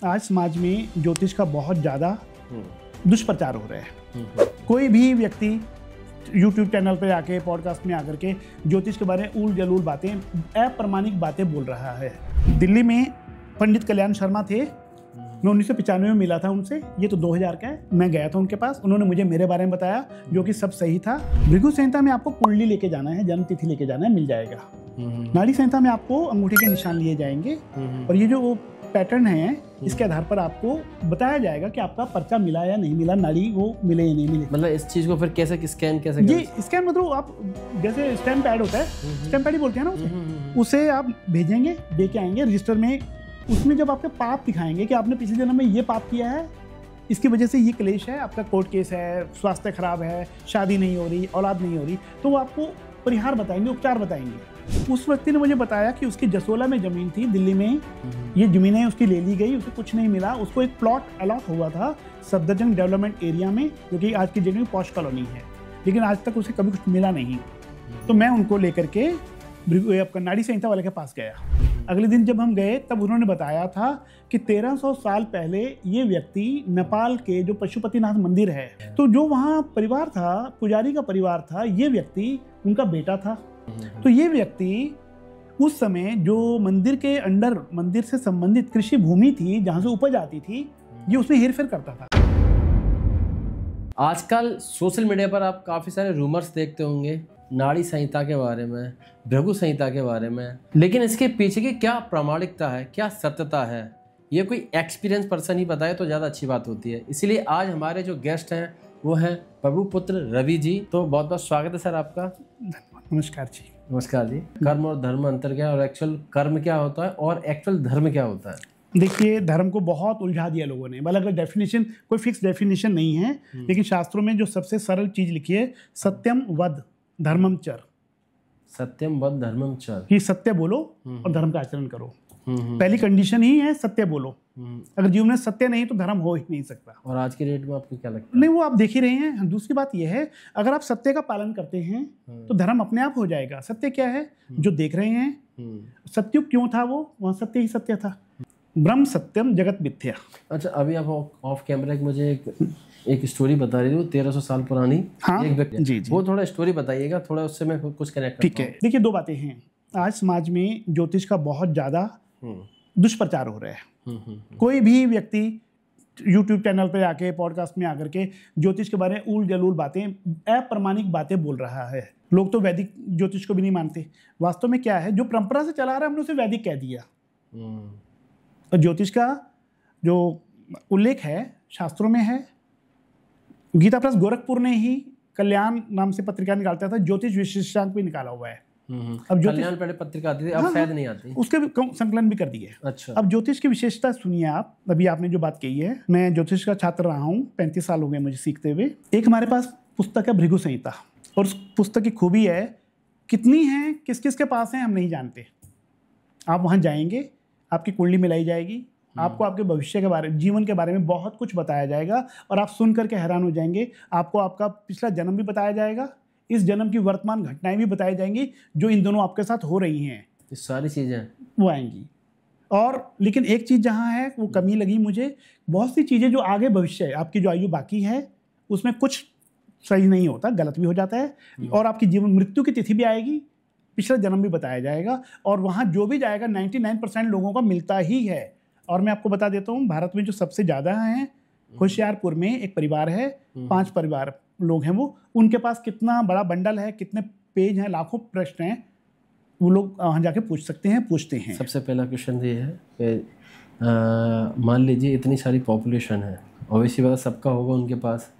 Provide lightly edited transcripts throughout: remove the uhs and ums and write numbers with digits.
आज समाज में ज्योतिष का बहुत ज़्यादा दुष्प्रचार हो रहा है। कोई भी व्यक्ति YouTube चैनल पर आके पॉडकास्ट में आकर के ज्योतिष के बारे में उल जलूल बातें, अप्रमाणिक बातें बोल रहा है। दिल्ली में पंडित कल्याण शर्मा थे, मैं 1995 में मिला था उनसे, ये तो 2000 का है। मैं गया था उनके पास, उन्होंने मुझे मेरे बारे में बताया जो कि सब सही था। भृगु संहिता में आपको कुंडली लेके जाना है, जन्म तिथि लेके जाना है, मिल जाएगा। नाड़ी संहिता में आपको अंगूठे के निशान लिए जाएंगे और ये जो पैटर्न है इसके आधार पर आपको बताया जाएगा कि आपका पर्चा मिला या नहीं मिला, नाड़ी वो मिले या नहीं मिले। मतलब इस चीज को फिर कैसे स्कैन कैसे ये स्कैन मतलब आप जैसे स्टैम्प पैड होता है, स्टैम्प पैड ही बोलते हैं ना उसे आप भेजेंगे, दे के आएंगे रजिस्टर में। उसमें जब आपके पाप दिखाएंगे कि आपने पिछले जन्म में ये पाप किया है, इसकी वजह से ये क्लेश है, आपका कोर्ट केस है, स्वास्थ्य खराब है, शादी नहीं हो रही, औलाद नहीं हो रही, तो वो आपको परिहार बताएंगे, उपचार बताएंगे। उस व्यक्ति ने मुझे बताया कि उसकी जसोला में जमीन थी दिल्ली में, ये जमीनें उसकी ले ली गई, उसे कुछ नहीं मिला। उसको एक प्लॉट अलॉट हुआ था सफदरजंग डेवलपमेंट एरिया में, जो कि आज की डेट में पॉश कॉलोनी है, लेकिन आज तक उसे कभी कुछ मिला नहीं। तो मैं उनको लेकर के आपका नाड़ी संहिता वाले के पास गया। अगले दिन जब हम गए तब उन्होंने बताया था कि 1300 साल पहले ये व्यक्ति नेपाल के जो पशुपतिनाथ मंदिर है, तो जो वहाँ परिवार था, पुजारी का परिवार था, ये व्यक्ति उनका बेटा था। तो ये व्यक्ति उस समय जो मंदिर के अंडर, मंदिर से संबंधित कृषि भूमि थी जहाँ से उपज आती थी, ये उसमें हेरफेर करता था। आजकल सोशल मीडिया पर आप काफी सारे रूमर्स देखते होंगे नाड़ी संहिता के बारे में, भृगु संहिता के बारे में, लेकिन इसके पीछे की क्या प्रामाणिकता है, क्या सत्यता है, ये कोई एक्सपीरियंस पर्सन ही बताए तो ज़्यादा अच्छी बात होती है। इसीलिए आज हमारे जो गेस्ट हैं वो हैं प्रभुपुत्र रवि जी। तो बहुत बहुत स्वागत है सर आपका। नमस्कार जी। नमस्कार जी। कर्म और धर्म अंतर क्या है, और एक्चुअल कर्म क्या होता है और एक्चुअल धर्म क्या होता है? देखिए, धर्म को बहुत उलझा दिया लोगों ने, मतलब अगर डेफिनेशन, कोई फिक्स डेफिनेशन नहीं है, लेकिन शास्त्रों में जो सबसे सरल चीज लिखी है, सत्यम वद धर्मम चर। सत्यम वद धर्मम चर, कि सत्य बोलो और धर्म का आचरण करो। पहली कंडीशन ही है सत्य बोलो। अगर जीवन में सत्य नहीं तो धर्म हो ही नहीं सकता। और आज के डेट में आपको क्या लगता है? नहीं, वो आप देख ही रहे हैं। दूसरी बात यह है, अगर आप सत्य का पालन करते हैं तो धर्म अपने आप हो जाएगा। सत्य क्या है जो देख रहे हैं, सत्युग क्यों था, वो वहाँ सत्य ही सत्य था। ब्रह्म सत्यम जगत मिथ्या। अच्छा, अभी आप ऑफ कैमरा मुझे एक स्टोरी बता रही थी, वो 1300 साल पुरानी। हाँ, एक व्यक्ति जी। वो थोड़ा स्टोरी बताइएगा, थोड़ा उससे मैं कुछ कनेक्ट। ठीक है। देखिए, दो बातें हैं। आज समाज में ज्योतिष का बहुत ज्यादा दुष्प्रचार हो रहा है। कोई भी व्यक्ति YouTube चैनल पर आके पॉडकास्ट में आकर के ज्योतिष के बारे में उल जलूल बातें, अप्रमाणिक बातें बोल रहा है। लोग तो वैदिक ज्योतिष को भी नहीं मानते। वास्तव में क्या है, जो परंपरा से चला आ रहा है हमने उसे वैदिक कह दिया। और ज्योतिष का जो उल्लेख है शास्त्रों में है। गीता प्रेस गोरखपुर ने ही कल्याण नाम से पत्रिका निकालता था, ज्योतिष विशेषांक भी निकाला हुआ है। अब कल्याण पहले पत्रिका आती थी, अब शायद नहीं आती, उसके संकलन भी कर दिए। अच्छा। अब ज्योतिष की विशेषता सुनिए आप। अभी आपने जो बात कही है, मैं ज्योतिष का छात्र रहा हूँ, 35 साल हो गए मुझे सीखते हुए। एक हमारे पास पुस्तक है भृगु संहिता, और उस पुस्तक की खूबी है, कितनी है, किस किस के पास है हम नहीं जानते। आप वहाँ जाएंगे, आपकी कुंडली मिलाई जाएगी, आपको आपके भविष्य के बारे में, जीवन के बारे में बहुत कुछ बताया जाएगा, और आप सुन करके हैरान हो जाएंगे। आपको आपका पिछला जन्म भी बताया जाएगा, इस जन्म की वर्तमान घटनाएं भी बताई जाएंगी जो इन दोनों आपके साथ हो रही हैं। ये सारी चीजें वो आएंगी। और लेकिन एक चीज जहाँ है वो कमी लगी मुझे, बहुत सी चीजें जो आगे भविष्य है, आपकी जो आयु बाकी है उसमें कुछ सही नहीं होता, गलत भी हो जाता है, और आपकी जीवन मृत्यु की तिथि भी आएगी, पिछला जन्म भी बताया जाएगा, और वहाँ जो भी जाएगा 99% लोगों का मिलता ही है। और मैं आपको बता देता हूँ, भारत में जो सबसे ज़्यादा हैं, होशियारपुर में एक परिवार है, 5 परिवार लोग हैं वो, उनके पास कितना बड़ा बंडल है, कितने पेज हैं, लाखों प्रश्न हैं, वो लोग वहाँ जाके पूछ सकते हैं, पूछते हैं। सबसे पहला क्वेश्चन ये है कि मान लीजिए इतनी सारी पॉपुलेशन है, ऑब्वियसली बात सबका होगा उनके पास,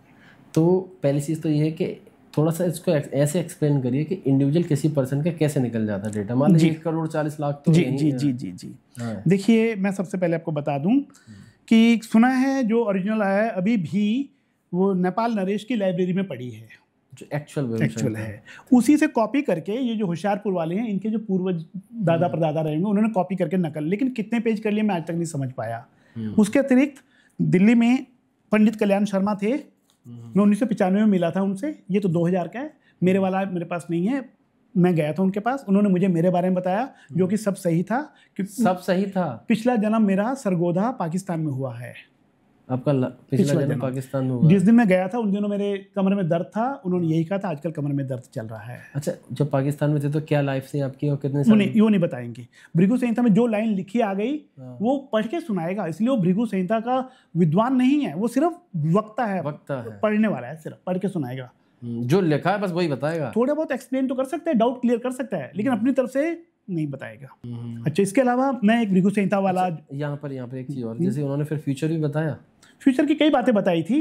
तो पहली चीज़ तो ये है कि थोड़ा सा इसको ऐसे एक्सप्लेन करिए कि इंडिविजुअल किसी पर्सन का कैसे निकल जाता है डेटा। मान लीजिए 1,40,00,000 तो जी। देखिए, मैं सबसे पहले आपको बता दूं कि सुना है जो ओरिजिनल है अभी भी वो नेपाल नरेश की लाइब्रेरी में पड़ी है, जो एक्चुअल है। उसी से कॉपी करके ये जो होशियारपुर वाले हैं, इनके जो पूर्वज दादा परदादा रहेंगे, उन्होंने कॉपी करके नकल, लेकिन कितने पेज कर लिए मैं आज तक नहीं समझ पाया। उसके अतिरिक्त दिल्ली में पंडित कल्याण शर्मा थे, मैं 1995 में मिला था उनसे, ये तो 2000 का है, मेरे वाला मेरे पास नहीं है, मैं गया था उनके पास, उन्होंने मुझे मेरे बारे में बताया जो कि सब सही था। सब सही था। पिछला जन्म मेरा सरगोधा पाकिस्तान में हुआ है। आपका पिछला जन्म पाकिस्तान में हुआ? जिस दिन मैं गया था उन दिनों मेरे कमर में दर्द था, उन्होंने यही कहा था आजकल कमर में दर्द चल रहा है। अच्छा, जब पाकिस्तान में थे तो क्या लाइफ थी आपकी और कितने साल? वो नहीं बताएंगे। भृगु संहिता में जो लाइन लिखी आ गई वो पढ़ के सुनाएगा, इसलिए वो भृगु संहिता का विद्वान नहीं है, वो सिर्फ वक्ता है, पढ़ने वाला है, सिर्फ पढ़ के सुनाएगा। जो लिखा है बस वही बताएगा। थोड़ा बहुत एक्सप्लेन तो कर सकता है, डाउट क्लियर कर सकता है, लेकिन अपनी तरफ से नहीं बताएगा। अच्छा, इसके अलावा मैं एक भृगु संहिता वाला यहाँ पर एक चीज और, जैसे उन्होंने फिर फ्यूचर भी बताया, फ्यूचर की कई बातें बताई थी।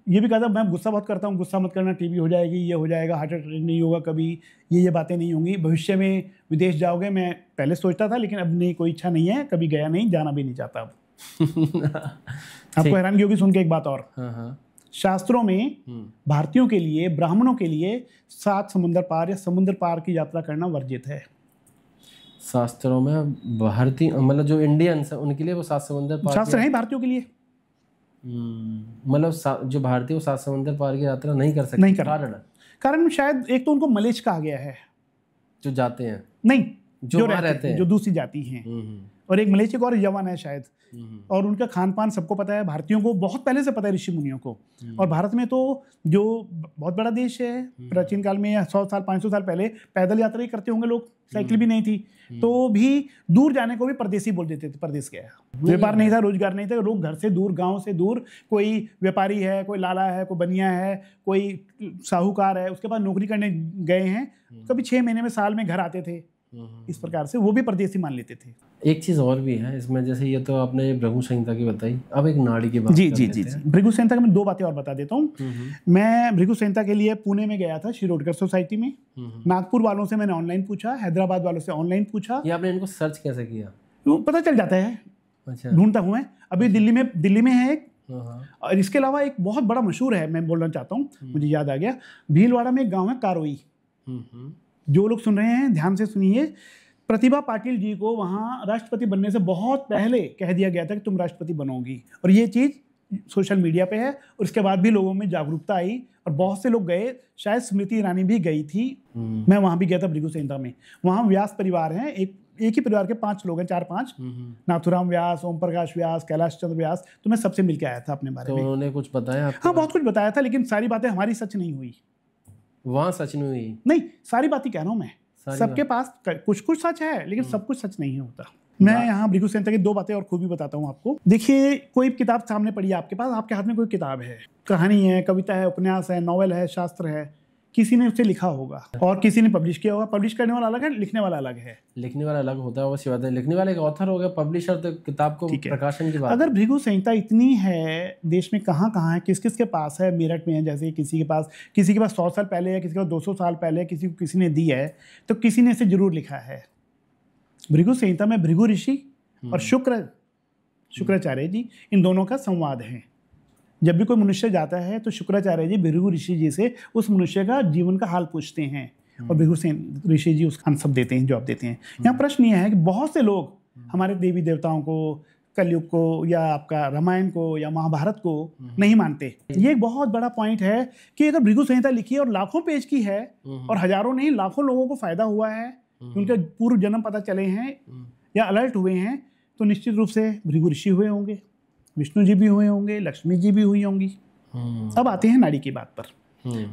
ये भी कहा था मैं गुस्सा बहुत करता हूँ, गुस्सा मत करना, टीबी हो जाएगी, ये हो जाएगा, हार्ट अटैक नहीं होगा कभी, ये बातें नहीं होंगी, भविष्य में विदेश जाओगे। मैं पहले सोचता था लेकिन अब नहीं, कोई इच्छा नहीं है, कभी गया नहीं, जाना भी नहीं चाहता अब। आपको हैरानगी होगी सुन के एक बात और, शास्त्रों में भारतीयों के लिए, ब्राह्मणों के लिए 7 समुद्र पार या समुद्र पार की यात्रा करना वर्जित है। शास्त्रों में भारतीय मतलब जो इंडियंस है उनके लिए वो 7 समुद्र पार, शास्त्र है भारतीयों के लिए। मतलब जो भारतीय वो 7 समुद्र पार की यात्रा नहीं कर सकते, नहीं कर कारण शायद एक तो उनको मलेच कहा गया है, जो जाते हैं, नहीं जो रहते हैं, जो दूसरी जाति हैं, और एक मलेच एक और यवन है शायद। और उनका खान पान सबको पता है, भारतीयों को बहुत पहले से पता है, ऋषि मुनियों को। और भारत में तो जो बहुत बड़ा देश है, प्राचीन काल में 100 साल 500 साल पहले पैदल यात्रा ही करते होंगे लोग, साइकिल भी नहीं थी, तो भी दूर जाने को भी परदेसी बोल देते थे, परदेश गया। व्यापार नहीं था, रोजगार नहीं था, लोग घर से दूर, गांव से दूर, कोई व्यापारी है, कोई लाला है, कोई बनिया है, कोई साहूकार है, उसके पास नौकरी करने गए हैं, कभी 6 महीने में, साल में घर आते थे। इस प्रकार से वो भी परदेसी मान लेते थे। एक चीज और भी है इसमें, जैसे ये तो आपने भृगु संहिता की बताई, अब एक नाड़ी की बात। जी। भृगु संहिता का मैं 2 बातें और बता देता हूँ। मैं भृगु संहिता के लिए पुणे में गया था, शिरोडकर सोसाइटी में। नागपुर वालों से मैंने ऑनलाइन पूछा, हैदराबाद वालों से ऑनलाइन पूछा। ये आपने इनको सर्च कैसे किया? पता चल जाता है। अच्छा, ढूंढता हूँ मैं। अभी दिल्ली में है एक, और इसके अलावा एक बहुत बड़ा मशहूर है, मैं बोलना चाहता हूँ, मुझे याद आ गया। भीलवाड़ा में एक गाँव है कारोई। जो लोग सुन रहे हैं ध्यान से सुनिए। प्रतिभा पाटिल जी को वहाँ राष्ट्रपति बनने से बहुत पहले कह दिया गया था कि तुम राष्ट्रपति बनोगी, और ये चीज़ सोशल मीडिया पे है, और उसके बाद भी लोगों में जागरूकता आई और बहुत से लोग गए, शायद स्मृति ईरानी भी गई थी। मैं वहाँ भी गया था भृगु संहिता में। वहाँ व्यास परिवार हैं, एक ही परिवार के 5 लोग हैं, 4-5, नाथुराम व्यास, ओम प्रकाश व्यास, कैलाश चंद्र व्यास। तो मैं सबसे मिल के आया था अपने बारे में। उन्होंने कुछ बताया आपको? हाँ, बहुत कुछ बताया था, लेकिन सारी बातें हमारी सच नहीं हुई। वहाँ सच नहीं हुई? नहीं, सारी बात ही कह रहा हूँ मैं, सबके पास कुछ सच है, लेकिन सब कुछ सच नहीं होता। मैं यहाँ भृगु संहिता की 2 बातें और खूबी बताता हूँ आपको। देखिए, कोई किताब सामने पड़ी है आपके पास, आपके हाथ में कोई किताब है, कहानी है, कविता है, उपन्यास है, नॉवेल है, शास्त्र है, किसी ने उसे लिखा होगा और किसी ने पब्लिश किया होगा। पब्लिश करने वाला अलग है, लिखने वाला अलग है। लिखने वाला अलग होता है, वो बात है। लिखने वाला एक ऑथर हो गया, पब्लिशर तो किताब को प्रकाशन की बात। अगर भृगु संहिता इतनी है, देश में कहाँ कहाँ है, किस किस के पास है, मेरठ में है जैसे, किसी के पास 100 साल पहले है, किसी के पास 200 साल पहले, किसी ने दी है, तो किसी ने इसे जरूर लिखा है। भृगु संहिता में भृगु ऋषि और शुक्राचार्य जी, इन दोनों का संवाद है। जब भी कोई मनुष्य जाता है तो शुक्राचार्य जी भृगु ऋषि जी से उस मनुष्य का जीवन का हाल पूछते हैं, और भृगु ऋषि जी उसका आंसर देते हैं, जवाब देते हैं। यहाँ प्रश्न यह है कि बहुत से लोग हमारे देवी देवताओं को, कलयुग को, या आपका रामायण को या महाभारत को नहीं मानते। ये एक बहुत बड़ा पॉइंट है कि अगर भृगु संहिता लिखी है और लाखों पेज की है, और हजारों नहीं लाखों लोगों को फायदा हुआ है, उनके पूर्व जन्म पता चले हैं या अलर्ट हुए हैं, तो निश्चित रूप से भृगु ऋषि हुए होंगे, विष्णु जी भी हुए होंगे, लक्ष्मी जी भी हुई होंगी। अब आते हैं नाड़ी की बात पर।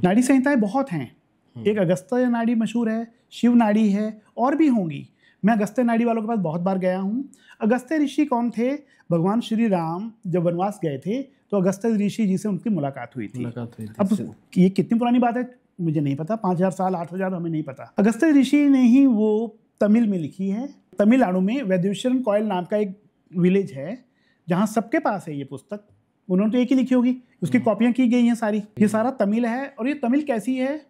नाड़ी संहिताएं बहुत हैं। एक अगस्त्य नाड़ी मशहूर है, शिव नाड़ी है, और भी होंगी। मैं अगस्त्य नाड़ी वालों के पास बहुत बार गया हूँ। अगस्त्य ऋषि कौन थे? भगवान श्री राम जब वनवास गए थे तो अगस्त्य ऋषि जी से उनकी मुलाकात हुई थी। अब ये कितनी पुरानी बात है मुझे नहीं पता, 5000 साल 8000, हमें नहीं पता। अगस्त्य ऋषि ने ही वो तमिल में लिखी है। तमिलनाडु में वैद्येश्वरन कॉयल नाम का एक विलेज है जहाँ सबके पास है ये पुस्तक। उन्होंने तो एक ही लिखी होगी, उसकी कॉपियां की गई हैं सारी। ये सारा तमिल है, और ये तमिल कैसी है?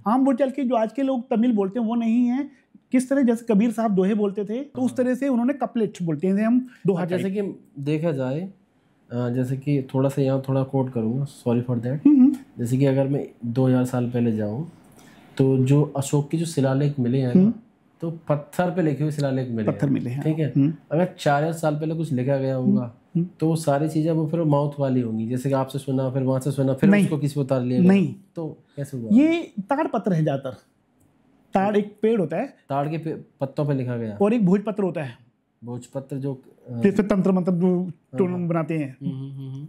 आम बोलचाल के जो आज के लोग तमिल बोलते हैं वो नहीं है। किस तरह, जैसे कबीर साहब दोहे बोलते थे, तो उस तरह से उन्होंने कपलेट बोलते हैं हम दोहा। जैसे कि देखा जाए, जैसे कि थोड़ा सा यहाँ थोड़ा कोट करूँगा, सॉरी फॉर दैट। जैसे कि अगर मैं 2000 साल पहले जाऊँ तो जो अशोक के जो शिलालेख मिले हैं, तो पत्थर पे लिखे हुए शिलालेख मिले हैं, ठीक है। अगर 4000 साल पहले कुछ लिखा गया होगा तो सारी चीजें वो फिर माउथ वाली होंगी, जैसे कि आपसे सुना, फिर वहां से सुना, फिर उसको किसी को उतार लिया। नहीं, तो कैसे हुआ? ये ताड़ पत्र है ज्यादातर। ताड़ एक पेड़ होता है, ताड़ के पत्तों पे लिखा गया, और एक भोजपत्र होता है, भोजपत्र जो जैसे तंत्र मंत्र जो बनाते हैं,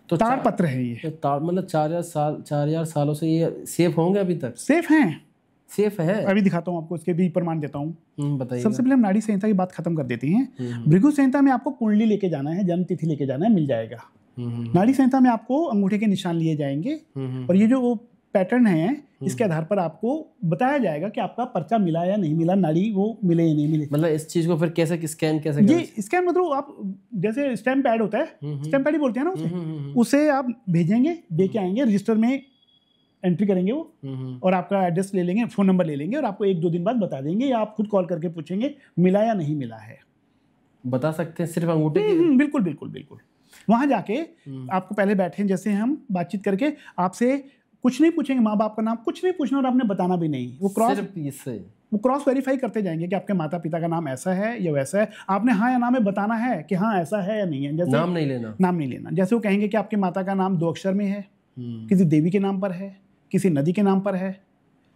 तो ताड़ पत्र है ये। तो ताड़ मतलब 4,000 सालों से ये सेफ होंगे अभी तक? सेफ हैं, सेफ है। अभी दिखाता हूँ आपको, इसके भी प्रमाण देता हूँ। बताइए। सबसे पहले हम नाड़ी संहिता की बात खत्म कर देते हैं। भृगु संहिता में आपको कुंडली लेके जाना है, जन्म तिथि लेके जाना है, मिल जाएगा। नाड़ी संहिता में आपको अंगूठे के निशान लिए जाएंगे, और ये जो पैटर्न है इसके आधार पर आपको बताया जाएगा कि आपका पर्चा मिला या नहीं मिला, नाड़ी वो मिले या नहीं मिले। मतलब इस चीज को फिर कैसे स्कैन कैसे ये स्कैन मतलब आप जैसे स्टैम्प पैड होता है, स्टैम्प पैड ही बोलते हैं ना उसे आप भेजेंगे, दे के आएंगे, रजिस्टर में एंट्री करेंगे वो, और आपका एड्रेस ले लेंगे, फोन नंबर ले लेंगे, और आपको 1-2 दिन बाद बता देंगे, या आप खुद कॉल करके पूछेंगे मिला या नहीं मिला है। बता सकते हैं सिर्फ अंगूठे की? बिल्कुल बिल्कुल बिल्कुल। वहां जाके आपको पहले बैठे जैसे हम बातचीत करके आपसे कुछ नहीं पूछेंगे, माँ बाप का नाम कुछ नहीं पूछना, और आपने बताना भी नहीं। वो क्रॉस वेरीफाई करते जाएंगे कि आपके माता पिता का नाम ऐसा है या वैसा है, आपने हाँ या ना में बताना है कि हाँ ऐसा है या नहीं है। जैसे नाम नहीं लेना। जैसे वो कहेंगे कि आपके माता का नाम 2 अक्षर में है, किसी देवी के नाम पर है, किसी नदी के नाम पर है,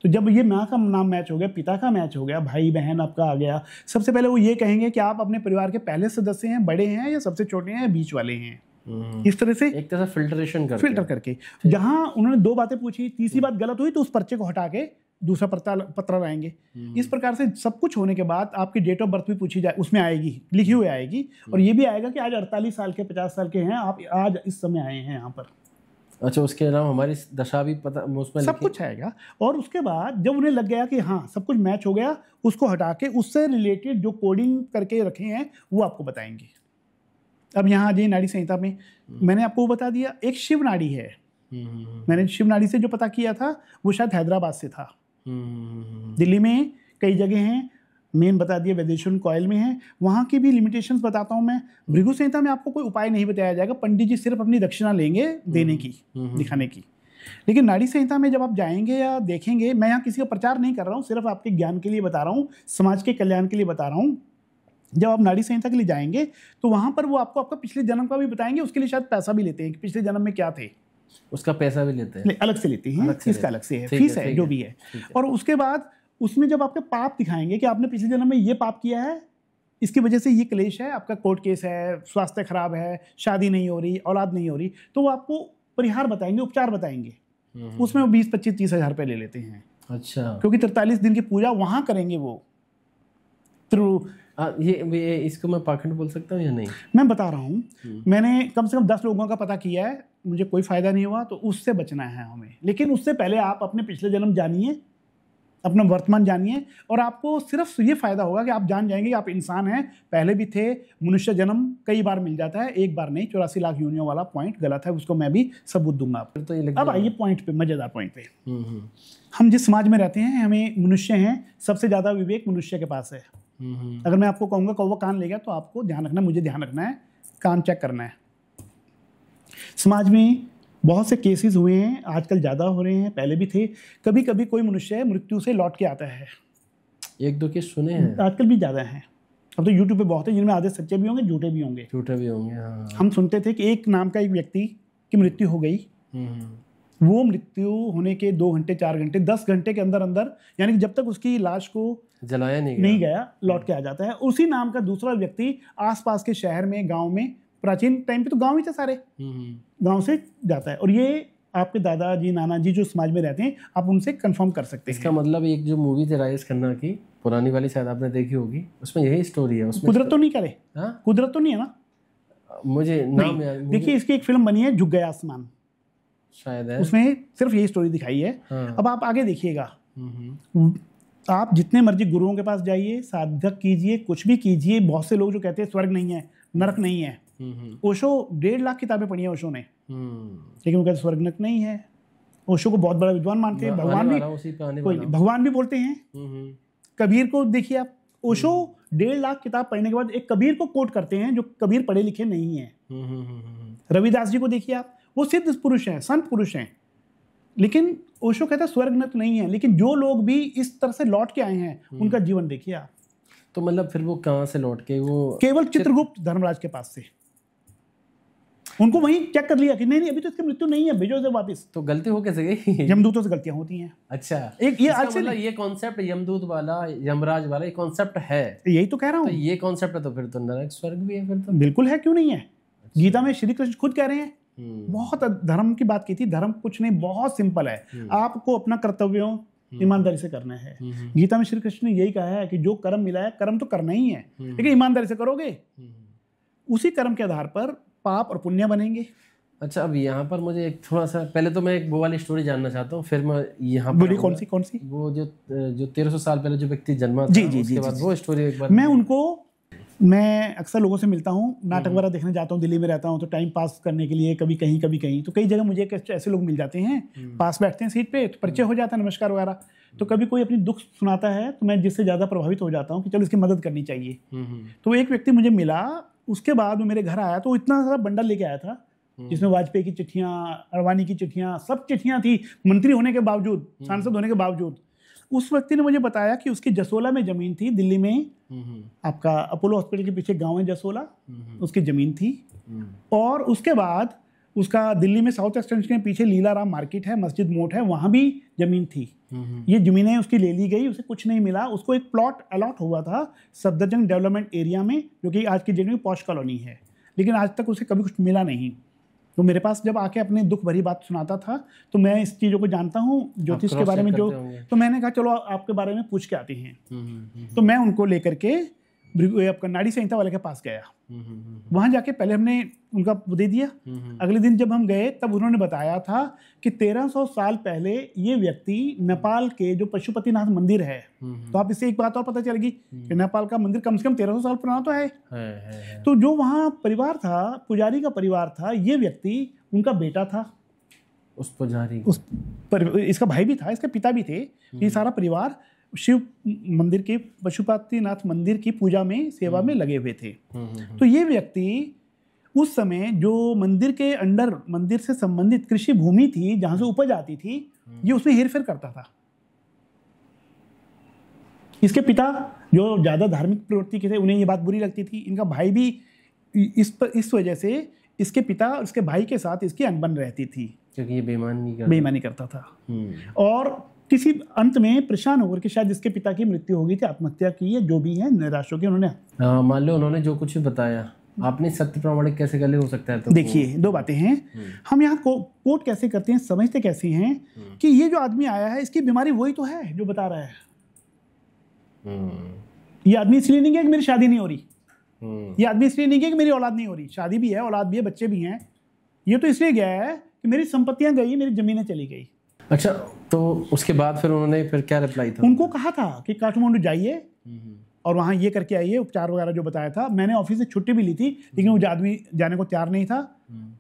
तो जब ये माँ का नाम मैच हो गया, पिता का मैच हो गया, भाई बहन आपका आ गया, सबसे पहले वो ये कहेंगे कि आप अपने परिवार के पहले सदस्य हैं, बड़े हैं, या सबसे छोटे हैं, या बीच वाले हैं। इस तरह से एक तरह से फिल्टर करके जहां उन्होंने 2 बातें पूछी, तीसरी बात गलत हुई तो उस पर्चे को हटा के दूसरा पत्र लाएंगे। इस प्रकार से सब कुछ होने के बाद आपकी डेट ऑफ बर्थ भी पूछी जाए, उसमें आएगी, लिखी हुई आएगी, और ये भी आएगा कि आज 48 साल के 50 साल के हैं आप, आज इस समय आए हैं यहाँ पर। अच्छा, उसके अलावा हमारी दशा भी पता उसमें सब कुछ आएगा। और उसके बाद जब उन्हें लग गया कि हाँ सब कुछ मैच हो गया, उसको हटा के उससे रिलेटेड जो कोडिंग करके रखे हैं वो आपको बताएंगे। अब यहाँ आ जाइए नाड़ी संहिता में, मैंने आपको वो बता दिया। एक शिव नाड़ी है, मैंने शिव नाड़ी से जो पता किया था वो शायद हैदराबाद से था। दिल्ली में कई जगह हैं, मेन बता दिया वैदेश्वर कॉयल में है, वहाँ की भी लिमिटेशंस बताता हूँ मैं। भृगु संहिता में आपको कोई उपाय नहीं बताया जाएगा, पंडित जी सिर्फ अपनी दक्षिणा लेंगे देने की, दिखाने की। लेकिन नाड़ी संहिता में जब आप जाएंगे या देखेंगे, मैं यहाँ किसी का प्रचार नहीं कर रहा हूँ, सिर्फ आपके ज्ञान के लिए बता रहा हूँ, समाज के कल्याण के लिए बता रहा हूँ। जब आप नाड़ी संहिता के लिए जाएंगे तो वहाँ पर वो आपको आपका पिछले जन्म का भी बताएंगे, उसके लिए शायद पैसा भी लेते हैं कि पिछले जन्म में क्या थे, उसका पैसा भी लेते हैं, अलग से लेते हैं, इसका अलग से है, फीस है जो भी है। और उसके बाद उसमें जब आपके पाप दिखाएंगे कि आपने पिछले जन्म में ये पाप किया है, इसकी वजह से ये क्लेश है, आपका कोर्ट केस है, स्वास्थ्य खराब है, शादी नहीं हो रही, औलाद नहीं हो रही, तो वो आपको परिहार बताएंगे, उपचार बताएंगे। उसमें वो 20, 25, 30 हज़ार रुपये ले लेते हैं। अच्छा, क्योंकि 43 दिन की पूजा वहाँ करेंगे वो थ्रू। ये इसको मैं पाखंड बोल सकता हूँ या नहीं? मैं बता रहा हूँ, मैंने कम से कम 10 लोगों का पता किया है, मुझे कोई फायदा नहीं हुआ, तो उससे बचना है हमें। लेकिन उससे पहले आप अपने पिछले जन्म जानिए, अपना वर्तमान जानिए, और आपको सिर्फ ये फायदा होगा कि आप जान जाएंगे कि आप इंसान हैं, पहले भी थे, मनुष्य जन्म कई बार मिल जाता है, एक बार नहीं। 84 लाख योनियों वाला पॉइंट गलत है, उसको मैं भी सबूत दूंगा आपको। तो ये अब आइए पॉइंट पे, मजेदार पॉइंट पे। हम जिस समाज में रहते हैं, हमें मनुष्य हैं, सबसे ज्यादा विवेक मनुष्य के पास है। अगर मैं आपको कहूंगा कौवा कान ले गया, तो आपको ध्यान रखना, मुझे ध्यान रखना है, कान चेक करना है। समाज में बहुत से केसेस हुए हैं, आजकल ज़्यादा हो रहे हैं, पहले भी थे। कभी कभी कोई मनुष्य मृत्यु से लौट के आता है, 1-2 केस सुने हैं, आजकल भी ज़्यादा हैं। अब तो यूट्यूब पे बहुत है, जिनमें आधे सच्चे भी होंगे, झूठे भी होंगे। हाँ। हम सुनते थे कि एक नाम का एक व्यक्ति की मृत्यु हो गई, वो मृत्यु होने के 2 घंटे 4 घंटे 10 घंटे के अंदर अंदर, यानी कि जब तक उसकी लाश को जलाया नहीं गया, लौट के आ जाता है। उसी नाम का दूसरा व्यक्ति आसपास के शहर में, गांव में, प्राचीन टाइम पे तो गांव ही थे सारे, गांव से जाता है। और ये आपके दादाजी नाना जी जो समाज में रहते हैं, आप उनसे कंफर्म कर सकते हैं। इसका मतलब एक जो मूवी थी राजेश खन्ना की, पुरानी वाली, शायद आपने देखी होगी, उसमें यही स्टोरी है। उसमें कुदरत तो नहीं करे, कुदरत तो नहीं है ना, मुझे नाम याद। देखिए इसकी एक फिल्म बनी है, झुक गया आसमान, शायद है, उसमें सिर्फ यही स्टोरी दिखाई है। अब आप आगे देखिएगा, आप जितने मर्जी गुरुओं के पास जाइए, साधक कीजिए, कुछ भी कीजिए, बहुत से लोग जो कहते हैं स्वर्ग नहीं है, नरक नहीं है। ओशो 1.5 लाख किताबें पढ़ी हैं ओशो ने, लेकिन वो कहते स्वर्ग नरक नहीं है। ओशो को बहुत बड़ा विद्वान मानते हैं, भगवान भी बोलते हैं। कबीर को देखिए आप, ओशो 1.5 लाख किताब पढ़ने के बाद एक कबीर को कोट करते हैं, जो कबीर पढ़े लिखे नहीं है। रविदास जी को देखिए आप, वो सिद्ध पुरुष हैं, संत पुरुष हैं, लेकिन ओशो कहता है स्वर्ग नरक नहीं है। लेकिन जो लोग भी इस तरह से लौट के आए हैं, उनका जीवन देखिए आप। तो मतलब फिर वो कहाँ से लौट के, वो केवल चित्रगुप्त धर्मराज के पास से। उनको वहीं चेक कर लिया कि नहीं अभी तो इसकी मृत्यु नहीं है, भेजो इसे वापस। तो गलती हो कैसे गई? यमदूतों से गलतियां होती हैं। अच्छा, एक ये आज से मतलब ये कॉन्सेप्ट यमदूत वाला, यमराज वाला, ये कॉन्सेप्ट है, यही तो कह रहा तो हूँ। ये कॉन्सेप्ट है, तो फिर तो नरक स्वर्ग भी है फिर तो। बिल्कुल है, क्यों नहीं है। गीता में श्री कृष्ण खुद कह रहे हैं, बहुत धर्म की बात की थी, धर्म कुछ नहीं, बहुत सिंपल है, आपको अपना कर्तव्यों ईमानदारी से करना है। गीता में श्री कृष्ण ने यही कहा है कि जो कर्म मिला है, कर्म तो करना ही है, लेकिन ईमानदारी से करोगे, उसी कर्म के आधार पर पाप और पुण्य बनेंगे। अच्छा, अब यहाँ पर मुझे एक थोड़ा सा, पहले तो मैं एक वो वाली स्टोरी जानना चाहता हूँ, फिर मैं यहाँ पर बोलिए, कौन सी? वो जो 1300 साल पहले जो व्यक्ति जन्मा था, उसके बाद वो स्टोरी एक बार। मैं अक्सर लोगों से मिलता हूँ, नाटक वगैरह देखने जाता हूँ, दिल्ली में रहता हूँ, तो टाइम पास करने के लिए कभी कहीं तो कई जगह मुझे ऐसे लोग मिल जाते हैं, पास बैठते हैं सीट पे, तो परिचय हो जाता है, नमस्कार वगैरह। तो कभी कोई अपनी दुख सुनाता है तो मैं जिससे ज़्यादा प्रभावित हो जाता हूँ कि चलो इसकी मदद करनी चाहिए। तो एक व्यक्ति मुझे मिला, उसके बाद वो मेरे घर आया, तो इतना सारा बंडल लेके आया था, जिसमें वाजपेयी की चिट्ठियाँ, अडवाणी की चिट्ठियाँ, सब चिट्ठियाँ थी, मंत्री होने के बावजूद, सांसद होने के बावजूद। उस व्यक्ति ने मुझे बताया कि उसकी जसोला में जमीन थी, दिल्ली में आपका अपोलो हॉस्पिटल के पीछे गांव है जसोला, उसकी जमीन थी। और उसके बाद उसका दिल्ली में साउथ एक्सटेंशन के पीछे लीलाराम मार्केट है, मस्जिद मोट है, वहां भी जमीन थी। ये जमीनें उसकी ले ली गई, उसे कुछ नहीं मिला। उसको एक प्लॉट अलॉट हुआ था सफदरजंग डेवलपमेंट एरिया में, जो कि आज की डेट में पॉश कॉलोनी है, लेकिन आज तक उसे कभी कुछ मिला नहीं। तो मेरे पास जब आके अपने दुख भरी बात सुनाता था, तो मैं इस चीज़ों को जानता हूँ, ज्योतिष के बारे में जो, तो मैंने कहा चलो आपके बारे में पूछ के आते हैं। तो मैं उनको लेकर के आपका नाड़ी संहिता वाले के पास गया। वहाँ जाके पहले हमने उनका दे दिया। अगले दिन जब हम गए तब उन्होंने बताया था कि 1300 साल पहले ये व्यक्ति नेपाल के जो पशुपतिनाथ मंदिर है, तो आप इससे एक बात और पता चलेगी कि नेपाल का मंदिर कम से कम 1300 साल पुराना तो है। तो जो वहाँ परिवार था, पुजारी का परिवार था, ये व्यक्ति उनका बेटा था, उस पुजारी, इसका भाई भी था, इसके पिता भी थे। ये सारा परिवार शिव मंदिर के, पशुपतिनाथ मंदिर की पूजा में, सेवा में लगे हुए थे। तो ये व्यक्ति उस समय जो मंदिर के अंडर, मंदिर से संबंधित कृषि भूमि थी जहां से उपज आती थी, ये उसमें हेरफेर करता था। इसके पिता जो ज्यादा धार्मिक प्रवृत्ति के थे, उन्हें ये बात बुरी लगती थी। इनका भाई भी इस वजह से इसके पिता और इसके भाई के साथ इसकी अनबन रहती थी, क्योंकि ये बेईमानी करता था। और किसी अंत में परेशान होकर के शायद इसके पिता की मृत्यु हो गई थी, आत्महत्या की है, जो भी है, निराश हो गए उन्होंने। मान लो उन्होंने जो कुछ बताया, आपने सत्य प्रमाणित कैसे कर ले हो सकता है? तो देखिए, दो बातें हैं। हम यहाँ कोट कैसे करते हैं, समझते कैसे हैं कि ये जो आदमी आया है, इसकी बीमारी वही तो है जो बता रहा है। ये आदमी इसलिए नहीं है कि मेरी शादी नहीं हो रही, ये आदमी इसलिए नहीं है कि मेरी औलाद नहीं हो रही, शादी भी है, औलाद भी है, बच्चे भी हैं। ये तो इसलिए गया है कि मेरी संपत्तियां गई, मेरी जमीनें चली गई। अच्छा, तो उसके बाद फिर उन्होंने फिर क्या रिप्लाई था? उनको कहा था कि काठमांडू जाइए और वहाँ ये करके आइए, उपचार वगैरह जो बताया था। मैंने ऑफिस से छुट्टी भी ली थी, लेकिन वो आदमी जाने को तैयार नहीं था।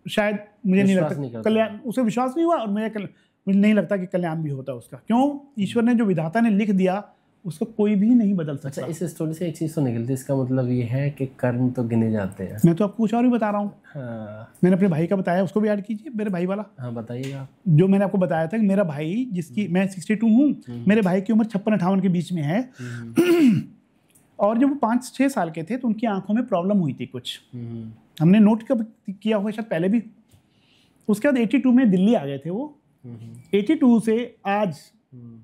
शायद मुझे नहीं लगता कल्याण, उसे विश्वास नहीं हुआ, और मुझे नहीं लगता कि कल्याण भी होता उसका। क्यों? ईश्वर ने जो विधाता ने लिख दिया उसको कोई भी नहीं बदल सकता। अच्छा, इस स्टोरी से एक चीज़ तो निकलती है, इसका मतलब ये है कि कर्म तो गिने जाते हैं। मैं तो आपको कुछ और भी बता रहा हूँ। हाँ। मैंने अपने भाई का बताया, उसको भी ऐड कीजिए, मेरे भाई वाला। हाँ, बताइएगा। जो मैंने आपको बताया था कि मेरा भाई, जिसकी मैं 62 हूँ, मेरे भाई की उम्र 56-58 के बीच में है। और जब वो 5-6 साल के थे तो उनकी आंखों में प्रॉब्लम हुई थी कुछ, हमने नोट किया हुआ शायद पहले भी। उसके बाद 82 में दिल्ली आ गए थे वो। 82 से आज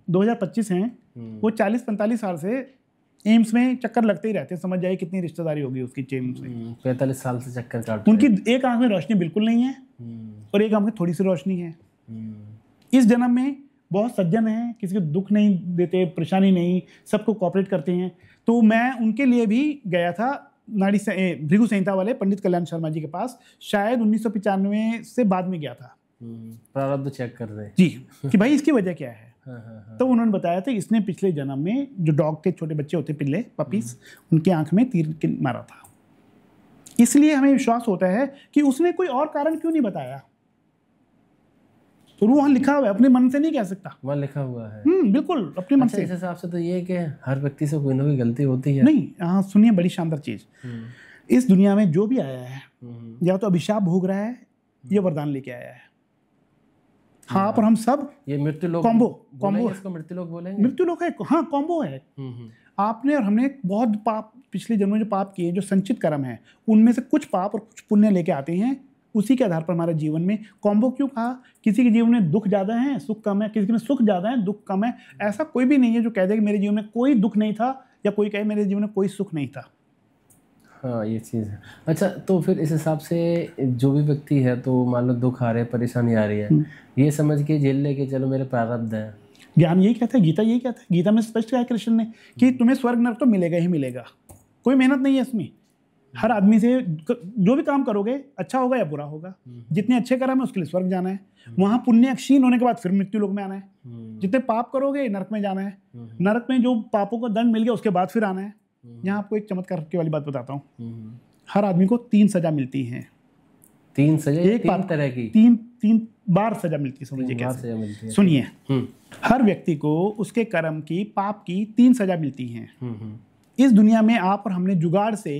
2025 हैं, वो 40-45 साल से एम्स में चक्कर लगते ही रहते हैं। समझ जाइए कितनी रिश्तेदारी होगी उसकी एम्स में। 45 साल से चक्कर काटते। उनकी एक आंख में रोशनी बिल्कुल नहीं है और एक आंख में थोड़ी सी रोशनी है। इस जन्म में बहुत सज्जन हैं, किसी को दुख नहीं देते, परेशानी नहीं, सबको कोऑपरेट करते हैं। तो मैं उनके लिए भी गया था भृगु संहिता वाले पंडित कल्याण शर्मा जी के पास, शायद 1995 से बाद में गया था। प्रारब्ध चेक कर रहे जी, कि भाई इसकी वजह क्या है। तो उन्होंने बताया था इसने पिछले जन्म में जो डॉग के छोटे बच्चे होते, पिल्ले, पपीज, उनकी आंख में तीर मारा था। इसलिए हमें विश्वास होता है कि उसने कोई और कारण क्यों नहीं बताया। तो वहाँ लिखा हुआ है, अपने मन से नहीं कह सकता, वहाँ लिखा हुआ है। बिल्कुल अपने मन से। इस हिसाब से तो ये है कि हर व्यक्ति से कोई ना कोई गलती होती है। नहीं, हाँ सुनिए, बड़ी शानदार चीज, इस दुनिया में जो भी आया है, या तो अभिशाप भोग रहा है या वरदान लेके आया है। हाँ, पर हम सब ये मृत्यु लोक कॉम्बो इसको मृत्यु लोक बोलेंगे। मृत्यु लोक है, हाँ, कॉम्बो है। आपने और हमने बहुत पाप पिछले जन्मों में जो पाप किए, जो संचित कर्म है, उनमें से कुछ पाप और कुछ पुण्य लेके आते हैं उसी के आधार पर हमारे जीवन में कॉम्बो क्यों कहा, किसी के जीवन में दुख ज़्यादा है सुख कम है, किसी में सुख ज़्यादा है दुख कम है। ऐसा कोई भी नहीं है जो कह दे कि मेरे जीवन में कोई दुख नहीं था, या कोई कहे मेरे जीवन में कोई सुख नहीं था। हाँ, ये चीज़ है। अच्छा, तो फिर इस हिसाब से जो भी व्यक्ति है, तो मान लो दुख आ रहे, परेशानी आ रही है, ये समझ के झेल ले के चलो मेरे प्रारब्ध है। ज्ञान यही कहता है, गीता यही कहता है, गीता में स्पष्ट कहा है कृष्ण ने कि तुम्हें स्वर्ग नरक तो मिलेगा ही मिलेगा, कोई मेहनत नहीं है इसमें। हर आदमी से जो भी काम करोगे अच्छा होगा या बुरा होगा। जितने अच्छे कर्म है उसके लिए स्वर्ग जाना है, वहां पुण्य क्षीण होने के बाद फिर मृत्यु लोक में आना है। जितने पाप करोगे नरक में जाना है, नरक में जो पापों का दंड मिल गया उसके बाद फिर आना है। यहाँ आपको एक चमत्कार की वाली बात बताता हूँ। हर आदमी को 3 सजा मिलती है। 3 सजा? एक 3 तरह की? 3 बार सजा मिलती है। समझिए कैसे, सुनिए। हर व्यक्ति को उसके कर्म की, पाप की 3 सजा मिलती हैं। इस दुनिया में आप और हमने जुगाड़ से,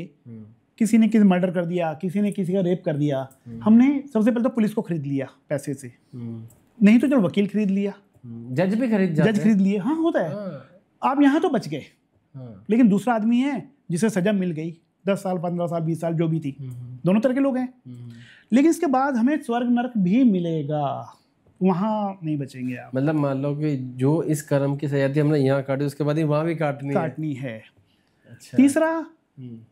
किसी ने किसी मर्डर कर दिया, किसी ने किसी का रेप कर दिया, हमने सबसे पहले तो पुलिस को खरीद लिया पैसे से, नहीं तो चलो वकील खरीद लिया, जज भी जज खरीद लिए। हाँ, होता है। आप यहाँ तो बच गए, लेकिन दूसरा आदमी है जिसे सजा मिल गई 10 साल 15 साल 20 साल जो भी थी, दोनों तरह के लोग हैं। लेकिन इसके बाद हमें स्वर्ग नरक भी मिलेगा, वहां नहीं बचेंगे आप। मतलब मान लो कि जो इस कर्म की सजा थी हमने यहाँ काटी, उसके बाद ही वहां भी काटनी है। अच्छा। तीसरा,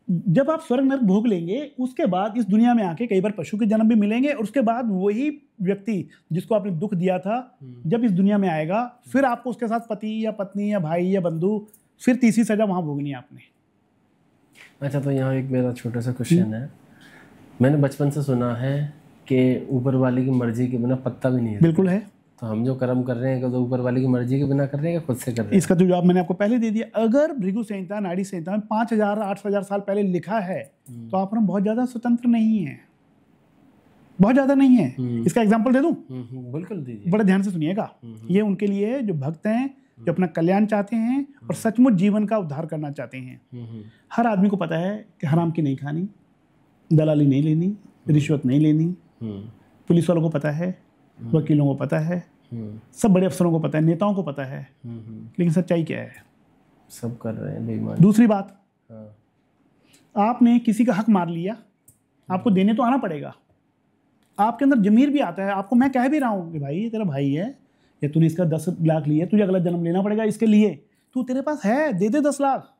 जब आप स्वर्ग नरक भोग लेंगे उसके बाद इस दुनिया में आके कई बार पशु के जन्म भी मिलेंगे, और उसके बाद वही व्यक्ति जिसको आपने दुख दिया था जब इस दुनिया में आएगा, फिर आपको उसके साथ पति या पत्नी या भाई या बंधु, फिर तीसरी सजा वहां भोगनी है आपने। अच्छा, तो यहाँ एक मेरा छोटा सा क्वेश्चन है। मैंने बचपन से सुना है कि ऊपर वाले की मर्जी के बिना पत्ता भी नहीं है। बिल्कुल है। तो हम जो कर्म कर रहे हैं तो ऊपर वाले की मर्जी के बिना कर रहे हैं, खुद से कर रहे हैं? इसका तो जवाब मैंने आपको पहले दे दिया। अगर भृगु संहिता, नाड़ी संहिता में 5000 8000 साल पहले लिखा है, तो आप हम बहुत ज्यादा स्वतंत्र नहीं है, बहुत ज्यादा नहीं है। इसका एग्जाम्पल दे दूं? बिल्कुल दीजिए, बड़े ध्यान से सुनिएगा। ये उनके लिए जो भक्त हैं, जो अपना कल्याण चाहते हैं और सचमुच जीवन का उद्धार करना चाहते हैं। हर आदमी को पता है कि हराम की नहीं खानी, दलाली नहीं लेनी, रिश्वत नहीं लेनी। पुलिस वालों को पता है, वकीलों को पता है, सब बड़े अफसरों को पता है, नेताओं को पता है। लेकिन सच्चाई क्या है? सब कर रहे हैं बेईमानी। दूसरी बात, आपने किसी का हक मार लिया, आपको देने तो आना पड़ेगा। आपके अंदर जमीर भी आता है, आपको मैं कह भी रहा हूँ कि भाई ये तेरा भाई है, या तूने इसका 10 लाख लिया, तुझे अगला जन्म लेना पड़ेगा इसके लिए, तू तेरे पास है, दे दे 10 लाख,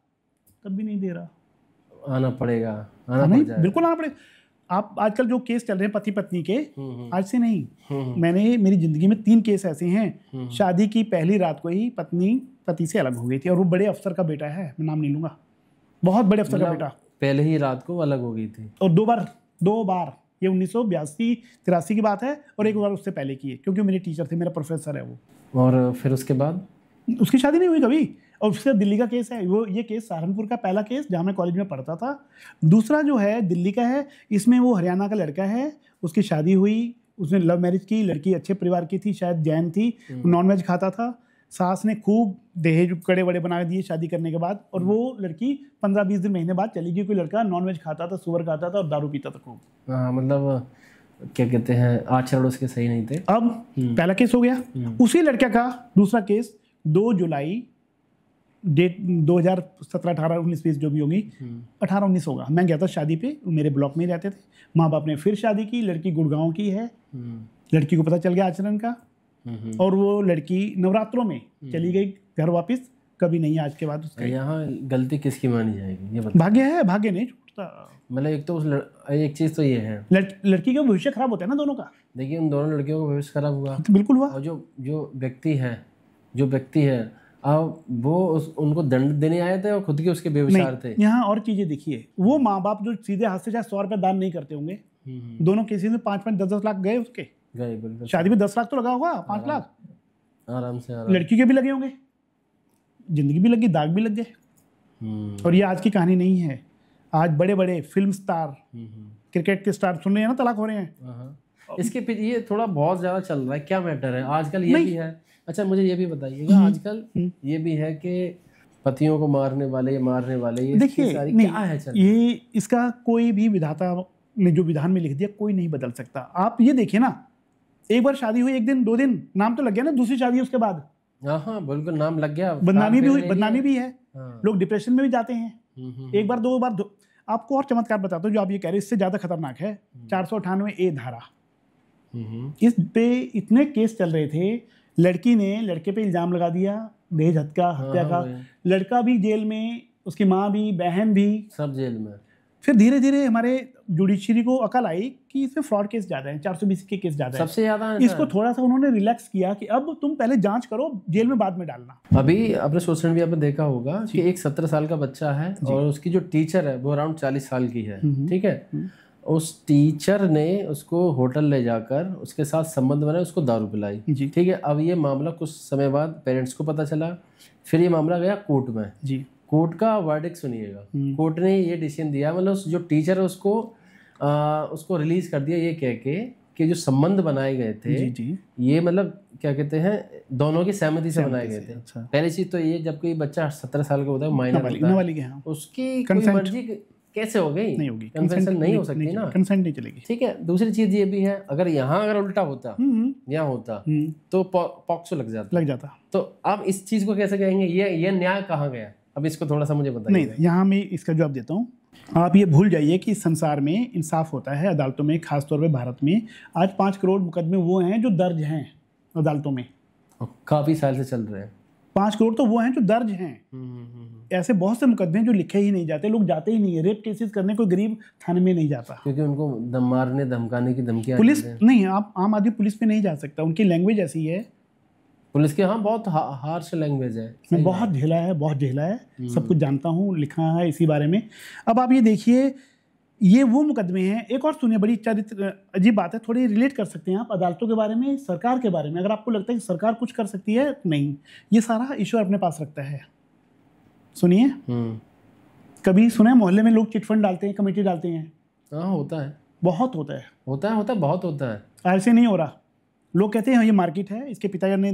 तब भी नहीं दे रहा। आना पड़ेगा, नहीं, बिल्कुल आना पड़ेगा। आप आजकल जो केस चल रहे हैं पति पत्नी के, आज से नहीं, मैंने मेरी जिंदगी में 3 केस ऐसे हैं। शादी की पहली रात को ही पत्नी पति से अलग हो गई थी, और वो बड़े अफसर का बेटा है, मैं नाम नहीं लूंगा, बहुत बड़े अफसर का बेटा। पहले ही रात को अलग हो गई थी, और 2 बार, ये 1982-83 की बात है, और एक बार उससे पहले की है, क्योंकि मेरे टीचर थे, मेरा प्रोफेसर है वो। और फिर उसके बाद उसकी शादी नहीं हुई कभी। और उसका दिल्ली का केस है वो, ये केस सहारनपुर का पहला केस जहाँ मैं कॉलेज में पढ़ता था। दूसरा जो है दिल्ली का है, इसमें वो हरियाणा का लड़का है, उसकी शादी हुई, उसने लव मैरिज की, लड़की अच्छे परिवार की थी, शायद जैन थी, नॉनवेज खाता था, सास ने खूब दहेज कड़े बड़े बना दिए शादी करने के बाद, और वो लड़की 15-20 दिन महीने बाद चली गई। कोई लड़का नॉनवेज खाता था, सुअर खाता था और दारू पीता था खूब। हाँ, मतलब क्या कहते हैं, आचरण उसके सही नहीं थे। अब पहला केस हो गया। उसी लड़के का दूसरा केस 2 जुलाई डेट 2017, 18, 19, 20 जो भी होगी, 18, 19 होगा। मैं गया था शादी पे, मेरे ब्लॉक में ही रहते थे। माँ बाप ने फिर शादी की, लड़की गुड़गांव की है। लड़की को पता चल गया आचरण का, और वो लड़की नवरात्रों में चली गई घर वापस, कभी नहीं आज के बाद उसका। यहाँ गलती किसकी मानी जाएगी ये बताओ? भाग्य है, भाग्य नहीं छूटता। मतलब एक तो एक चीज़ तो ये है, लड़की का भविष्य खराब होता है ना दोनों का। देखिए उन दोनों लड़कियों का भविष्य खराब हुआ, बिल्कुल हुआ। और जो व्यक्ति है अब वो उनको दंड देने आए थे और खुद के उसके बेविचार थे। यहाँ और चीजें देखिए, वो माँ बाप जो सीधे हाथ से चाहे 100 रुपये दान नहीं करते होंगे, दोनों केसेस में 5-5, 10-10 लाख गए उसके। बिल्कुल। शादी में 10 लाख तो लगा होगा, 5 लाख आराम से। लड़की के भी लगे होंगे, जिंदगी भी लगी, दाग भी लग गए। और ये आज की कहानी नहीं है। आज बड़े बड़े फिल्म स्टार, क्रिकेट के स्टार सुन रहे हैं ना, तलाक हो रहे हैं। इसके पीछे ये थोड़ा बहुत ज्यादा चल रहा है, क्या मैटर है आजकल? ये भी है। अच्छा, मुझे ये भी बताइएगा, आजकल ये भी है कि पतियों को मारने वाले ये देखिए क्या है ये इसका कोई भी विधाता ने जो विधान में लिख दिया कोई नहीं बदल सकता। आप ये देखिए ना, एक बार शादी हुई, 1 दिन 2 दिन नाम तो लग गया ना, दूसरी शादी उसके बाद हाँ बिल्कुल नाम लग गया, बदनामी भी हुई, बदनामी भी है। लोग डिप्रेशन में भी जाते हैं, 1 बार 2 बार। आपको और चमत्कार बताता हूँ जो आप ये कह रहे हैं इससे ज़्यादा खतरनाक है। 498A धारा, इस पे इतने केस चल रहे थे। लड़की ने लड़के पे इल्ज़ाम लगा दिया दहेज हत्या का, लड़का भी जेल में, उसकी माँ भी, बहन भी, सब जेल में। फिर धीरे धीरे हमारे जुडिशरी को अकल आई कि इसमें फ्रॉड केस ज़्यादा है, 420 के केस ज़्यादा है, सबसे ज़्यादा। इसको थोड़ा सा उन्होंने रिलैक्स किया कि अब तुम पहले जांच करो, जेल में बाद में डालना। अभी आपने सोशल मीडिया पे देखा होगा कि एक 17 साल का बच्चा है और उसकी जो टीचर है वो अराउंड 40 साल की है, ठीक है। उस टीचर ने उसको होटल ले जाकर उसके साथ संबंध बनाया, उसको दारू पिलाई, ठीक है। अब ये मामला कुछ समय बाद पेरेंट्स को पता चला, फिर ये मामला गया कोर्ट में जी। कोर्ट का वर्डिक्ट सुनिएगा, कोर्ट ने ये डिसीजन दिया, मतलब जो टीचर है उसको रिलीज कर दिया ये कह के कि जो संबंध बनाए गए थे ये मतलब क्या कहते हैं दोनों की सहमति से बनाए गए थे। अच्छा। पहली चीज तो ये जब कोई बच्चा 17 साल का होता है, माइनर होता है, उसकी कोई मर्जी कैसे हो गई, नहीं होगी, कंसेंट नहीं हो सकती ना, कंसेंट नहीं चलेगी, ठीक है। दूसरी चीज ये भी है, अगर यहाँ अगर उल्टा होता, यहाँ होता तो पॉक्सो लग जाता। तो आप इस चीज को कैसे कहेंगे, ये न्याय कहाँ गया? अब इसको थोड़ा सा मुझे बताइए। नहीं, यहाँ मैं इसका जवाब देता हूँ। आप ये भूल जाइए कि इस संसार में इंसाफ होता है अदालतों में, खासतौर पे भारत में। आज 5 करोड़ मुकदमे वो हैं जो दर्ज हैं अदालतों में, काफी साल से चल रहे हैं। 5 करोड़ तो वो हैं जो दर्ज हैं। ऐसे बहुत से मुकदमे जो लिखे ही नहीं जाते, लोग जाते ही नहीं है। रेप केसेस करने कोई गरीब थाने में नहीं जाता, क्योंकि उनको मारने धमकाने की धमकियां। पुलिस नहीं, आप आम आदमी पुलिस पे नहीं जा सकता, उनकी लैंग्वेज ऐसी है पुलिस के। हाँ, बहुत हार्श लैंग्वेज है। मैं बहुत झेला है, सब कुछ जानता हूँ, लिखा है इसी बारे में। अब आप ये देखिए, ये वो मुकदमे हैं। एक और सुनिए, बड़ी चरित्र अजीब बात है, थोड़ी रिलेट कर सकते हैं आप अदालतों के बारे में, सरकार के बारे में। अगर आपको लगता है कि सरकार कुछ कर सकती है, नहीं, ये सारा ईश्वर अपने पास रखता है। सुनिए, कभी सुना है मोहल्ले में लोग चिटफंड डालते हैं, कमेटी डालते हैं? हाँ, होता है, बहुत होता है, बहुत होता है। ऐसे नहीं हो रहा। लोग कहते हैं ये मार्केट है, इसके पिताजी ने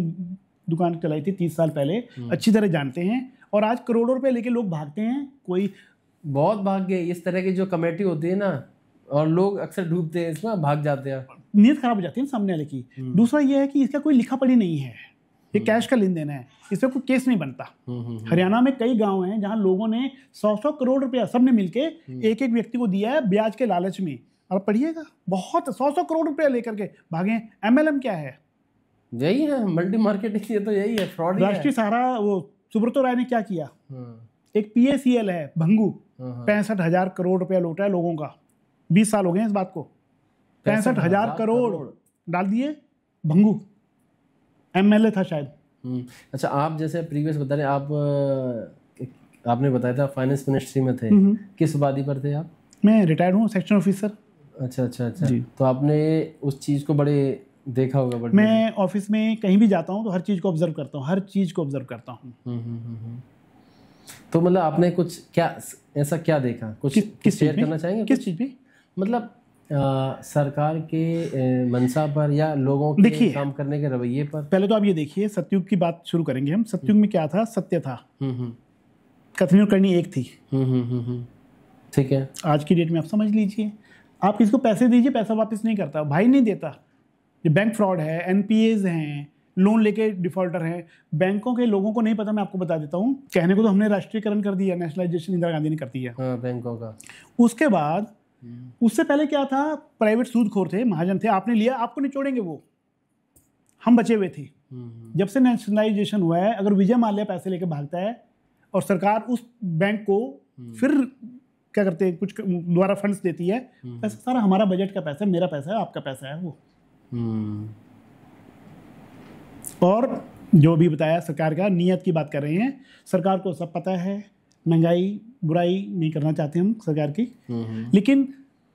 दुकान चलाई थी 30 साल पहले, अच्छी तरह जानते हैं, और आज करोड़ों रुपए लेके लोग भागते हैं। कोई बहुत भाग गए। इस तरह की जो कमेटी होती है ना, और लोग अक्सर डूबते हैं इसमें, भाग जाते हैं, नीयत खराब हो जाती है सामने वाले की। दूसरा ये है कि इसका कोई लिखा पढ़ी नहीं है, ये कैश का लेन देन है, इसमें कोई केस नहीं बनता। हरियाणा में कई गांव हैं जहां लोगों ने 100-100 करोड़ रुपया सबने मिलके एक एक व्यक्ति को दिया है ब्याज के लालच में। और पढ़िएगा, बहुत 100-100 करोड़ रुपया लेकर के भागे। MLM क्या है? यही है मल्टी मार्केटिंग, ये तो यही है, फ्रॉड। राष्ट्रीय सहारा, वो सुब्रतो राय ने क्या किया? एक PACL है भंगू, 65,000 करोड़ रुपया लूटा है लोगों का। 20 साल हो गए इस बात को। 65,000 करोड़ डाल दिए भंगू, MLA था शायद। अच्छा, आप जैसे प्रीवियस बता रहे, आपने बताया था फाइनेंस मिनिस्ट्री में थे, किस उपाधि पर थे आप? मैं रिटायर्ड हूँ, सेक्शन ऑफिसर। अच्छा जी। तो आपने उस चीज़ को बड़े देखा होगा। मैं ऑफिस में कहीं भी जाता हूँ तो हर चीज़ को ऑब्जर्व करता हूँ, तो मतलब आपने कुछ ऐसा क्या देखा, कुछ शेयर करना चाहेंगे? किस चीज़ पे? मतलब सरकार के मंशा पर या लोगों के काम करने के रवैये पर? पहले तो आप ये देखिए, सतयुग की बात शुरू करेंगे हम। सतयुग में क्या था? सत्य था, कथनी और करनी एक थी, ठीक है। आज की डेट में आप समझ लीजिए, आप किसको पैसे दीजिए, पैसा वापस नहीं करता, भाई नहीं देता। ये बैंक फ्रॉड है, NPAs हैं, लोन लेके डिफॉल्टर हैं, बैंकों के लोगों को नहीं पता। मैं आपको बता देता हूँ, कहने को तो हमने राष्ट्रीयकरण कर दिया, नेशनलाइजेशन इंदिरा गांधी ने कर दिया बैंकों का। उसके बाद उससे पहले क्या था? प्राइवेट सूदखोर थे, महाजन थे, आपने लिया, आपको निचोड़ेंगे वो। हम बचे हुए थे। जब से नेशनलाइजेशन हुआ है, अगर विजय माल्या पैसे लेके भागता है और सरकार उस बैंक को फिर क्या करते हैं, कुछ द्वारा फंड्स देती है, पैसा सारा हमारा बजट का पैसा है, मेरा पैसा है, आपका पैसा है वो। और जो भी बताया सरकार का नियत की बात कर रहे हैं, सरकार को सब पता है, महंगाई बुराई नहीं करना चाहते हम सरकार की। लेकिन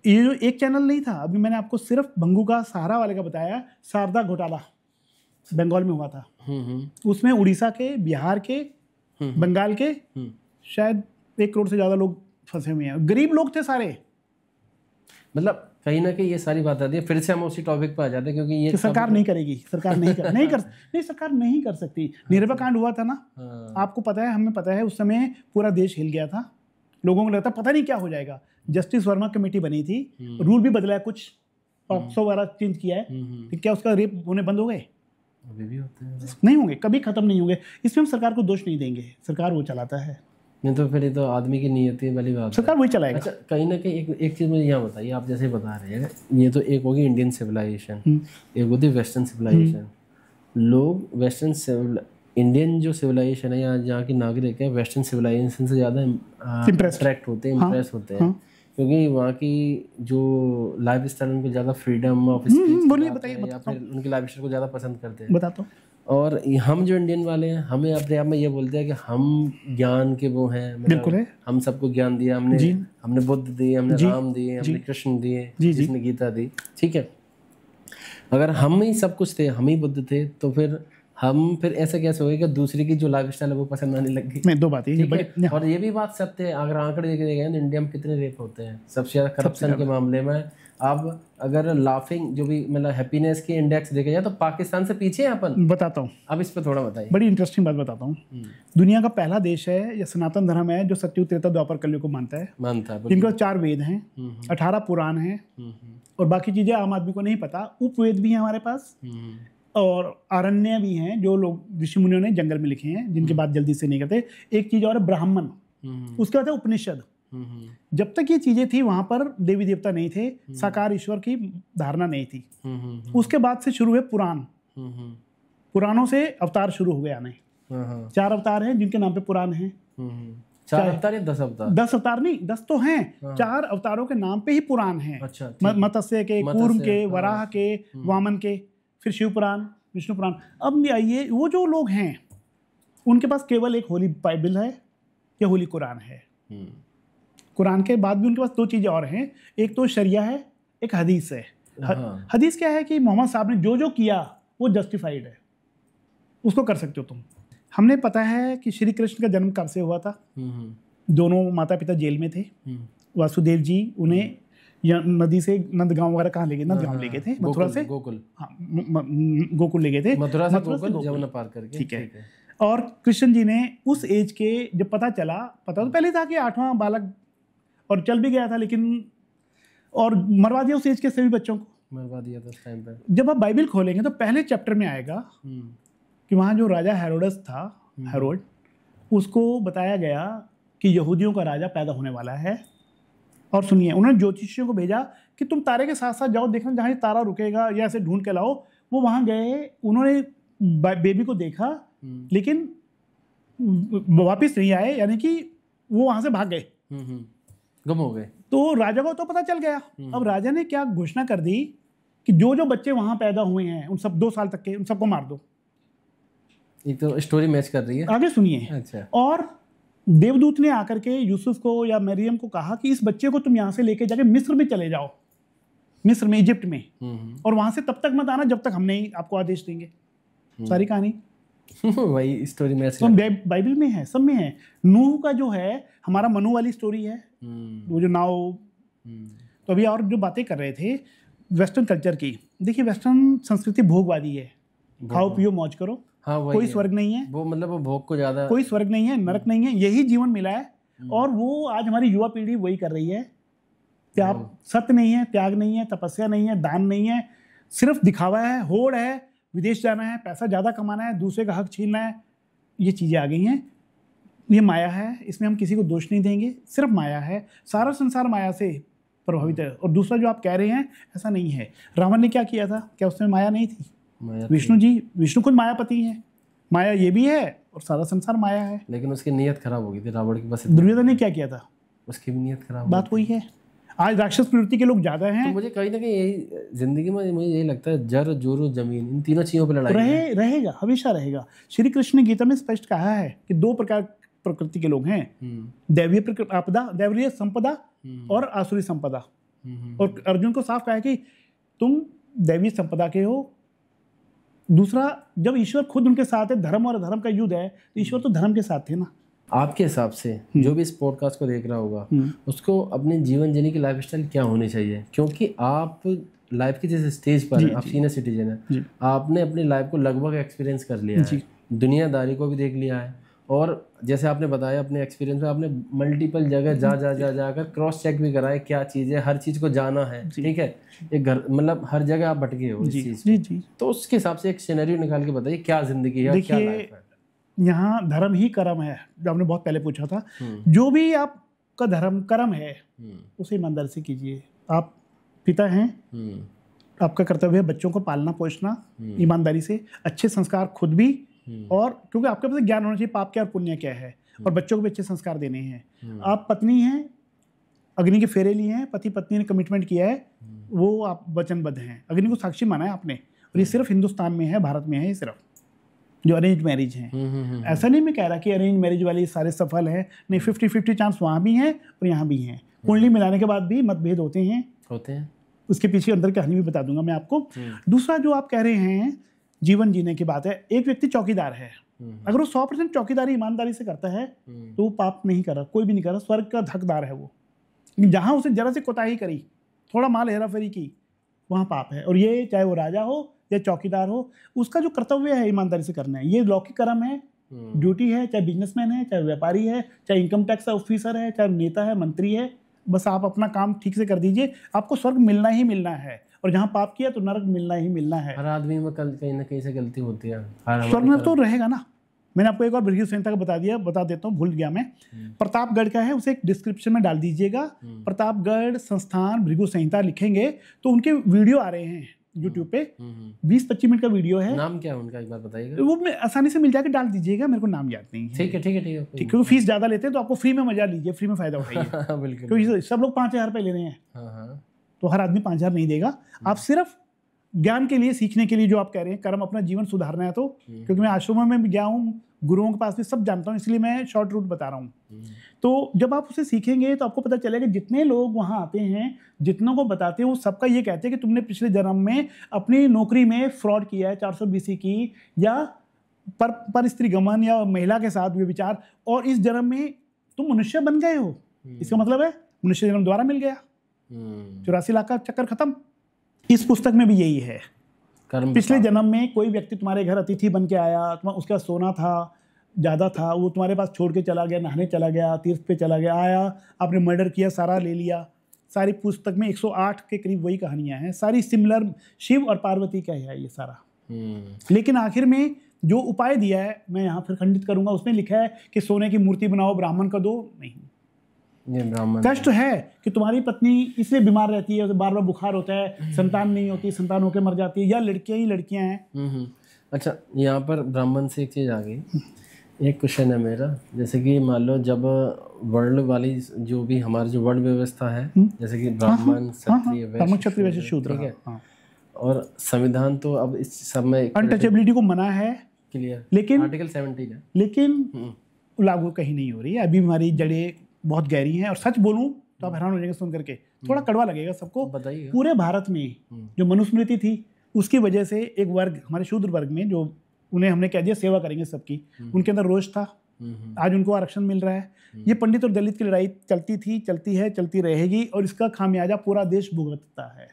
ये जो एक चैनल नहीं था, अभी मैंने आपको सिर्फ भंगू का सहारा वाले का बताया, शारदा घोटाला बंगाल में हुआ था। उसमें उड़ीसा के, बिहार के, बंगाल के शायद 1 करोड़ से ज़्यादा लोग फंसे हुए हैं, गरीब लोग थे सारे। मतलब कहीं ना कहीं ये सारी बात आती है, फिर से हम उसी टॉपिक पर आ जाते हैं, क्योंकि ये सरकार नहीं करेगी, सरकार सरकार नहीं कर सकती। निर्भया कांड हुआ था ना, आपको पता है, हमें पता है, उस समय पूरा देश हिल गया था, लोगों को लगता पता नहीं क्या हो जाएगा। जस्टिस वर्मा कमेटी बनी थी, रूल भी बदला है, कुछ पॉक्सो वाला चेंज किया है, क्या उसका रेप होने बंद हो गए? अभी भी होते हैं, नहीं होंगे, कभी खत्म नहीं होंगे। इसमें हम सरकार को दोष नहीं देंगे, सरकार वो चलाता है। नहीं तो फिर ये तो आदमी की नियति वाली बात है। सरकार वही चलाएगा। अच्छा, कहीं ना कहीं एक चीज़ मुझे यहाँ बताइए, आप जैसे बता रहे हैं, ये तो एक होगी इंडियन सिविलाइजेशन, एक होती वेस्टर्न सिविलाइजेशन। लोग वेस्टर्न इंडियन जो सिविलाइजेशन है या जहाँ की नागरिक है, वेस्टर्न सिविलाइजेशन से ज़्यादा अट्रैक्ट होते हैं, इम्प्रेस होते हैं, क्योंकि वहाँ की जो लाइफ स्टाइल, उनको ज़्यादा फ्रीडम ऑफ स्पीच या फिर उनकी लाइफ स्टाइल को ज़्यादा पसंद करते हैं। बताता हूँ। और हम जो इंडियन वाले हैं, हमें अपने आप में ये बोलते हैं कि हम ज्ञान के वो हैं, बिल्कुल है, हम सबको ज्ञान दिया, हमने बुद्ध दिए, हमने राम दिए, हमने कृष्ण दिए, जिसने गीता दी। ठीक है, अगर हम ही सब कुछ थे, हम ही बुद्ध थे, तो फिर ऐसा कैसे होगा कि दूसरे की जो लाइफ स्टाइल है वो पसंद आने लग गई। दो बातें, और ये भी बात सत्य है, अगर आंकड़े देखे गए तो इंडिया में कितने रेप होते हैं सबसे ज़्यादा करप्शन के मामले में। अब अगर लाफिंग जो भी मतलब हैप्पीनेस के इंडेक्स देखे जाए तो पाकिस्तान से पीछे हैं अपन। बताता हूँ, अब इस पर थोड़ा बताइए। बड़ी इंटरेस्टिंग बात बताता हूँ। दुनिया का पहला देश है या सनातन धर्म है जो सत्ययुग त्रेता द्वापर कलयुग को मानता है। जिनके 4 वेद हैं, 18 पुराण हैं, और बाकी चीजें आम आदमी को नहीं पता। उपवेद भी हैं हमारे पास, और आरण्य भी हैं जो लोग ऋषि मुनियों ने जंगल में लिखे हैं, जिनकी बात जल्दी से नहीं करते। एक चीज और है ब्राह्मण, उसके बाद है उपनिषद। जब तक ये चीजें थी वहां पर देवी देवता नहीं थे, साकार ईश्वर की धारणा नहीं थी। उसके बाद से शुरू हुए पुराण, पुराणों से अवतार शुरू हुए आने। 4 अवतार हैं जिनके नाम पे पुराण हैं। 4 अवतार या 10 अवतार? 10 अवतार नहीं, 10 तो हैं। 4 अवतारों के नाम पे ही पुराण हैं। अच्छा, मत्स्य के, कूर्म के, वराह के, वामन के, फिर शिव पुराण, विष्णु पुराण। अब आइए, वो जो लोग हैं उनके पास केवल एक होली बाइबल है या होली कुरान है। कुरान के बाद भी उनके पास 2 चीज़ें और हैं, एक तो शरिया है, एक हदीस है। हदीस क्या है कि मोहम्मद साहब ने जो जो किया वो जस्टिफाइड है, उसको कर सकते हो तुम। हमने पता है कि श्री कृष्ण का जन्म कब से हुआ था। दोनों माता पिता जेल में थे। वासुदेव जी उन्हें नदी से नंदगांव वगैरह कहाँ ले गए? नंदगांव ले गए थे, मथुरा से गोकुल। हाँ, गोकुल ले गए थे, मथुरा से गोकुल, जमुना पार करके। ठीक है। और कृष्ण जी ने उस एज के, जब पता तो पहले था कि 8वां बालक, और चल भी गया था, लेकिन और मरवा दिया उस एज के सभी बच्चों को, मरवा दिया था उस टाइम पे। जब आप बाइबल खोलेंगे तो पहले चैप्टर में आएगा कि वहाँ जो राजा हेरोडस था, हेरोड, उसको बताया गया कि यहूदियों का राजा पैदा होने वाला है। और सुनिए, उन्होंने ज्योतिषियों को भेजा कि तुम तारे के साथ साथ जाओ, देखना जहाँ तारा रुकेगा या ऐसे ढूंढ के लाओ। वो वहाँ गए, उन्होंने बेबी को देखा, लेकिन वापिस नहीं आए, यानी कि वो वहाँ से भाग गए, गुम हो गए। तो राजा को तो पता चल गया। अब राजा ने क्या घोषणा कर दी कि जो जो बच्चे वहाँ पैदा हुए हैं उन सब 2 साल तक के, उन सबको मार दो। ये तो स्टोरी मैच कर रही है, आगे सुनिए। अच्छा। और देवदूत ने आकर के यूसुफ को या मरियम को कहा कि इस बच्चे को तुम यहाँ से लेके जाके मिस्र में चले जाओ, मिस्र में, इजिप्ट में, और वहां से तब तक मत आना जब तक हम नहीं आपको आदेश देंगे। सारी कहानी वही स्टोरी में तो बाइबल में है, सब में है। नूह का जो है हमारा मनु वाली स्टोरी है, वो जो नाव। तो अभी और जो बातें कर रहे थे वेस्टर्न कल्चर की, देखिए वेस्टर्न संस्कृति भोगवादी है, खाओ पियो मौज करो। हाँ, कोई स्वर्ग नहीं है, वो मतलब वो भोग को ज्यादा, कोई स्वर्ग नहीं है, नरक नहीं है, यही जीवन मिला है। और वो आज हमारी युवा पीढ़ी वही कर रही है। त्याग, सत्य नहीं है, त्याग नहीं है, तपस्या नहीं है, दान नहीं है, सिर्फ दिखावा है, होड़ है, विदेश जाना है, पैसा ज़्यादा कमाना है, दूसरे का हक छीनना है। ये चीज़ें आ गई हैं। ये माया है, इसमें हम किसी को दोष नहीं देंगे, सिर्फ माया है। सारा संसार माया से प्रभावित है। और दूसरा जो आप कह रहे हैं, ऐसा नहीं है। रावण ने क्या किया था? क्या उसमें माया नहीं थी? विष्णु खुद मायापति हैं। माया ये भी है और सारा संसार माया है। लेकिन उसकी नीयत खराब हो गई थी रावण की। बस दुर्योधन ने क्या किया था? उसकी भी नीयत खराब। बात वही है। आज राक्षस प्रवृत्ति के लोग ज्यादा हैं। तो मुझे कहीं ना कहीं यही जिंदगी में मुझे यही लगता है, जर जोरू जमीन, इन तीनों चीजों पर लड़ाई रहेगा, हमेशा रहेगा। श्री कृष्ण ने गीता में स्पष्ट कहा है कि 2 प्रकार प्रकृति के लोग हैं, दैवीय आपदा, दैवीय संपदा और आसुरी संपदा। और अर्जुन को साफ कहा है कि तुम दैवीय संपदा के हो। दूसरा, जब ईश्वर खुद उनके साथ है, धर्म और अधर्म का युद्ध है, तो ईश्वर तो धर्म के साथ थे ना। आपके हिसाब से जो भी इस पॉडकास्ट को देख रहा होगा, उसको अपने जीवन जीने की लाइफस्टाइल क्या होनी चाहिए? क्योंकि आप लाइफ की जिस स्टेज पर हैं, आप सीनियर सिटीजन हैं, आपने अपनी लाइफ को लगभग एक्सपीरियंस कर लिया है, दुनियादारी को भी देख लिया है, और जैसे आपने बताया अपने एक्सपीरियंस में आपने मल्टीपल जगह जाकर क्रॉस चेक भी कराए, क्या चीज़ है, हर चीज़ को जाना है, ठीक है। एक घर मतलब हर जगह आप भटके हो इस चीज़। तो उसके हिसाब से एक सिनेरियो निकाल के बताइए, क्या जिंदगी है, क्या लाइफ है। यहाँ धर्म ही कर्म है, जो आपने बहुत पहले पूछा था। जो भी आपका धर्म कर्म है उसे ईमानदारी से कीजिए। आप पिता हैं, आपका कर्तव्य है बच्चों को पालना पोषना ईमानदारी से, अच्छे संस्कार खुद भी, और क्योंकि आपके पास ज्ञान होना चाहिए पाप क्या और पुण्य क्या है, और बच्चों को भी अच्छे संस्कार देने हैं। आप पत्नी हैं, अग्नि के फेरे लिए हैं, पति पत्नी ने कमिटमेंट किया है, वो आप वचनबद्ध हैं, अग्नि को साक्षी माना है आपने, और ये सिर्फ हिंदुस्तान में है, भारत में है ये सिर्फ, जो अरेंज मैरिज हैं। ऐसा नहीं मैं कह रहा कि अरेंज मैरिज वाले सारे सफल हैं, नहीं, 50-50 चांस वहाँ भी हैं और यहाँ भी हैं। कुंडली मिलाने के बाद भी मतभेद होते हैं। उसके पीछे अंदर कहानी भी बता दूंगा मैं आपको। दूसरा जो आप कह रहे हैं जीवन जीने की बात है, एक व्यक्ति चौकीदार है, अगर वो 100% चौकीदारी ईमानदारी से करता है तो वो पाप नहीं कर रहा, कोई भी नहीं कर रहा, स्वर्ग का हकदार है वो। जहाँ उसे जरा से कोताही करी, थोड़ा माल हेरा फेरी की, वहाँ पाप है। और ये चाहे वो राजा हो या चौकीदार हो, उसका जो कर्तव्य है ईमानदारी से करना है। ये लौकिक कर्म है, ड्यूटी है, चाहे बिजनेसमैन है, चाहे व्यापारी है, चाहे इनकम टैक्स ऑफिसर है, चाहे नेता है, मंत्री है, बस आप अपना काम ठीक से कर दीजिए, आपको स्वर्ग मिलना ही मिलना है। और जहाँ पाप किया तो नरक मिलना ही मिलना है। हर आदमी में कहीं ना कहीं से गलती होती है, स्वर्ग में तो रहेगा ना। मैंने आपको एक और भृगु संहिता का बता देता हूँ, भूल गया मैं। प्रतापगढ़ का है, उसे एक डिस्क्रिप्शन में डाल दीजिएगा। प्रतापगढ़ संस्थान भृगु संहिता लिखेंगे तो उनके वीडियो आ रहे हैं यूट्यूब पे, 20-25 मिनट का वीडियो है। नाम क्या है उनका एक बार बताइएगा। वो मैं आसानी से मिल जाके डाल दीजिएगा, मेरे को नाम याद नहीं है। ठीक है क्योंकि फीस ज्यादा लेते हैं तो आपको फ्री में मजा लीजिए, फ्री में फायदा उठाइए। बिल्कुल, क्योंकि सब लोग 5,000 रुपये ले रहे हैं, तो हर आदमी 5,000 नहीं देगा। आप सिर्फ ज्ञान के लिए, सीखने के लिए जो आप कह रहे हैं, कर्म अपना जीवन सुधारना है तो, क्योंकि मैं आश्रमों में भी गया हूँ, गुरुओं के पास भी सब जानता हूँ, इसलिए मैं शॉर्ट रूट बता रहा हूँ। तो जब आप उसे सीखेंगे तो आपको पता चलेगा जितने लोग वहाँ आते हैं, जितनों को बताते हैं, वो सबका ये कहते हैं कि तुमने पिछले जन्म में अपनी नौकरी में फ्रॉड किया है, 420 की, या पर स्त्री गमन या महिला के साथ व्यभिचार, और इस जन्म में तुम मनुष्य बन गए हो। इसका मतलब है मनुष्य जन्म दोबारा मिल गया, 84 लाख का चक्कर खत्म। इस पुस्तक में भी यही है। पिछले जन्म में कोई व्यक्ति तुम्हारे घर अतिथि बन के आया, उसका सोना था ज़्यादा था, वो तुम्हारे पास छोड़ के चला गया, नहाने चला गया, तीर्थ पे चला गया, आया, आपने मर्डर किया, सारा ले लिया। सारी पुस्तक में 108 के करीब वही कहानियां हैं, सारी सिमिलर, शिव और पार्वती का है ये सारा। लेकिन आखिर में जो उपाय दिया है, मैं यहाँ फिर खंडित करूंगा, उसमें लिखा है कि सोने की मूर्ति बनाओ, ब्राह्मण का दो। नहीं, ये ब्राह्मण कष्ट है कि तुम्हारी पत्नी इसलिए बीमार रहती है, बार बार बुखार होता है, संतान नहीं होती, संतान होकर मर जाती है, या लड़कियां ही लड़कियां हैं। अच्छा, यहाँ पर ब्राह्मण से एक चीज़ आ गई। एक क्वेश्चन है मेरा, जैसे कि मान लो जब वर्ल्ड वाली जो भी हमारी जो वर्ल्ड व्यवस्था है, जैसे कि ब्राह्मण, क्षत्रिय, वैश्य, शूद्र, ठीक है, और संविधान तो अब इस सब में अनटचेबिलिटी को मना है, क्लियर, लेकिन आर्टिकल 17 है, लेकिन लागू कहीं नहीं हो रही है। अभी हमारी जड़ें बहुत गहरी हैं, और सच बोलूं तो आप हैरान हो जाएंगे सुन करके, थोड़ा कड़वा लगेगा सबको। बताइए। पूरे भारत में जो मनुस्मृति थी, उसकी वजह से एक वर्ग, हमारे शूद्र वर्ग में, जो उन्हें हमने कह दिया सेवा करेंगे सबकी, उनके अंदर रोष था। आज उनको आरक्षण मिल रहा है। ये पंडित और दलित की लड़ाई चलती थी, चलती है, चलती रहेगी, और इसका खामियाजा पूरा देश भुगतता है।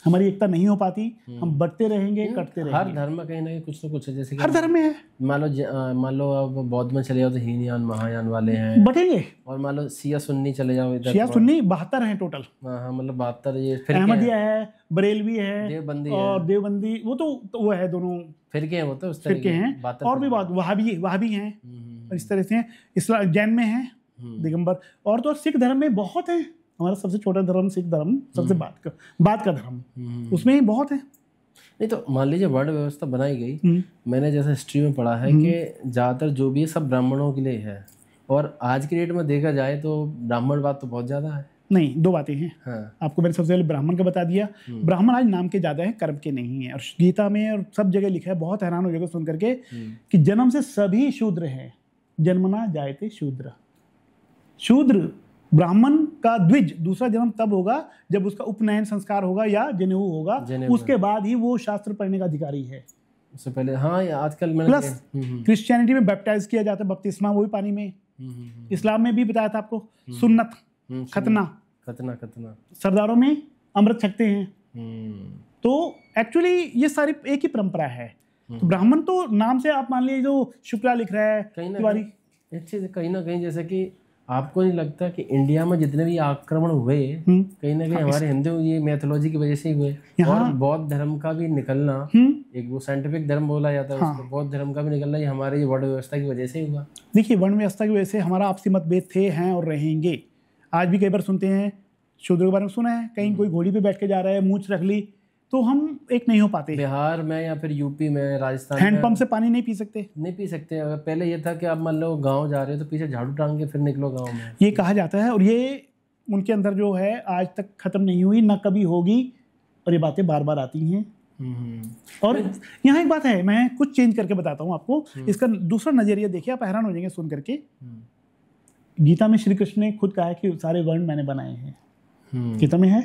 हमारी एकता नहीं हो पाती, हम बढ़ते रहेंगे, कटते रहेंगे। हर धर्म में कहीं ना कहीं कुछ ना कुछ है, जैसे हर धर्म में है। मान लो अब बौद्ध में चले जाओ तो हीनयान महायान वाले हैं, बढ़ेंगे। और मान लो शिया सुन्नी चले जाओ, इधर शिया सुन्नी 72 हैं टोटल। हाँ, मतलब 72। ये फिर अहमदिया है, बरेलवी है, देवबंदी और देवबंदी, वो तो वो है, दोनों फिरके हैं, वो तो उस फिरके हैं। और भी बात वहाबी हैं, और इस तरह से हैं। इस्लाम, जैन में है, दिगंबर, और तो सिख धर्म में बहुत है। हमारा सबसे छोटा धर्म सिख धर्म, सबसे बाद का धर्म, उसमें ही बहुत है। नहीं तो मान लीजिए वर्ल्ड व्यवस्था बनाई गई, मैंने जैसे हिस्ट्री में पढ़ा है कि ज़्यादातर जो भी है सब ब्राह्मणों के लिए है, और आज की डेट में देखा जाए तो ब्राह्मणवाद तो बहुत ज़्यादा है। नहीं, दो बातें हैं। हाँ। आपको मैंने सबसे पहले ब्राह्मण का बता दिया। ब्राह्मण आज नाम के ज़्यादा है, कर्म के नहीं है। और गीता में और सब जगह लिखा है, बहुत हैरान हो जाएगा सुन करके, कि जन्म से सभी शूद्र हैं, जन्मना जायते शूद्र। शूद्र ब्राह्मण का द्विज दूसरा जन्म तब होगा जब उसका उपनयन संस्कार होगा या जनेऊ होगा, उसके बाद ही वो शास्त्र पढ़ने का अधिकारी है। उससे पहले हाँ, आजकल प्लस क्रिश्चियनिटी में बैप्टाइज किया जाता है, बपतिस्मा वो भी पानी में। इस्लाम में भी बताया था आपको, सुन्नत, खतना, सरदारों में अमृत छकते हैं। तो एक्चुअली ये सारी एक ही परंपरा है। तो ब्राह्मण तो नाम से आप मान लीजिए, जो शुक्ला लिख रहा है तिवारी, एक चीज कहीं ना कहीं, जैसे कि आपको नहीं लगता कि इंडिया में जितने भी आक्रमण हुए कहीं ना कहीं हमारे हिंदू ये मैथोलॉजी की वजह से ही हुए, और बौद्ध धर्म का भी निकलना एक वो साइंटिफिक धर्म बोला जाता है, उसको बौद्ध धर्म का भी निकलना ये हमारे ये वर्ण व्यवस्था की वजह से ही हुआ। देखिए, वर्ण व्यवस्था की वजह से हमारा आपसी मतभेद थे, हैं और रहेंगे। आज भी कई बार सुनते हैं, शूद्र के बारे में सुना है, कहीं कोई घोड़ी पे बैठ के जा रहा है, मूंछ रख ली, तो हम एक नहीं हो पाते। बिहार में या फिर यूपी में, राजस्थान में हैंडपंप से पानी नहीं पी सकते। अगर पहले ये था कि आप मान लो गाँव जा रहे हो तो पीछे झाड़ू टांग के फिर निकलो गाँव में, ये कहा जाता है, और ये उनके अंदर जो है आज तक खत्म नहीं हुई, ना कभी होगी, और ये बातें बार बार आती हैं। और यहाँ एक बात है, मैं कुछ चेंज करके बताता हूँ आपको, इसका दूसरा नजरिया देखिए, आप हैरान हो जाएंगे सुन करके। गीता में श्री कृष्ण ने खुद कहा है कि सारे वर्ण मैंने बनाए हैं, गीता में है।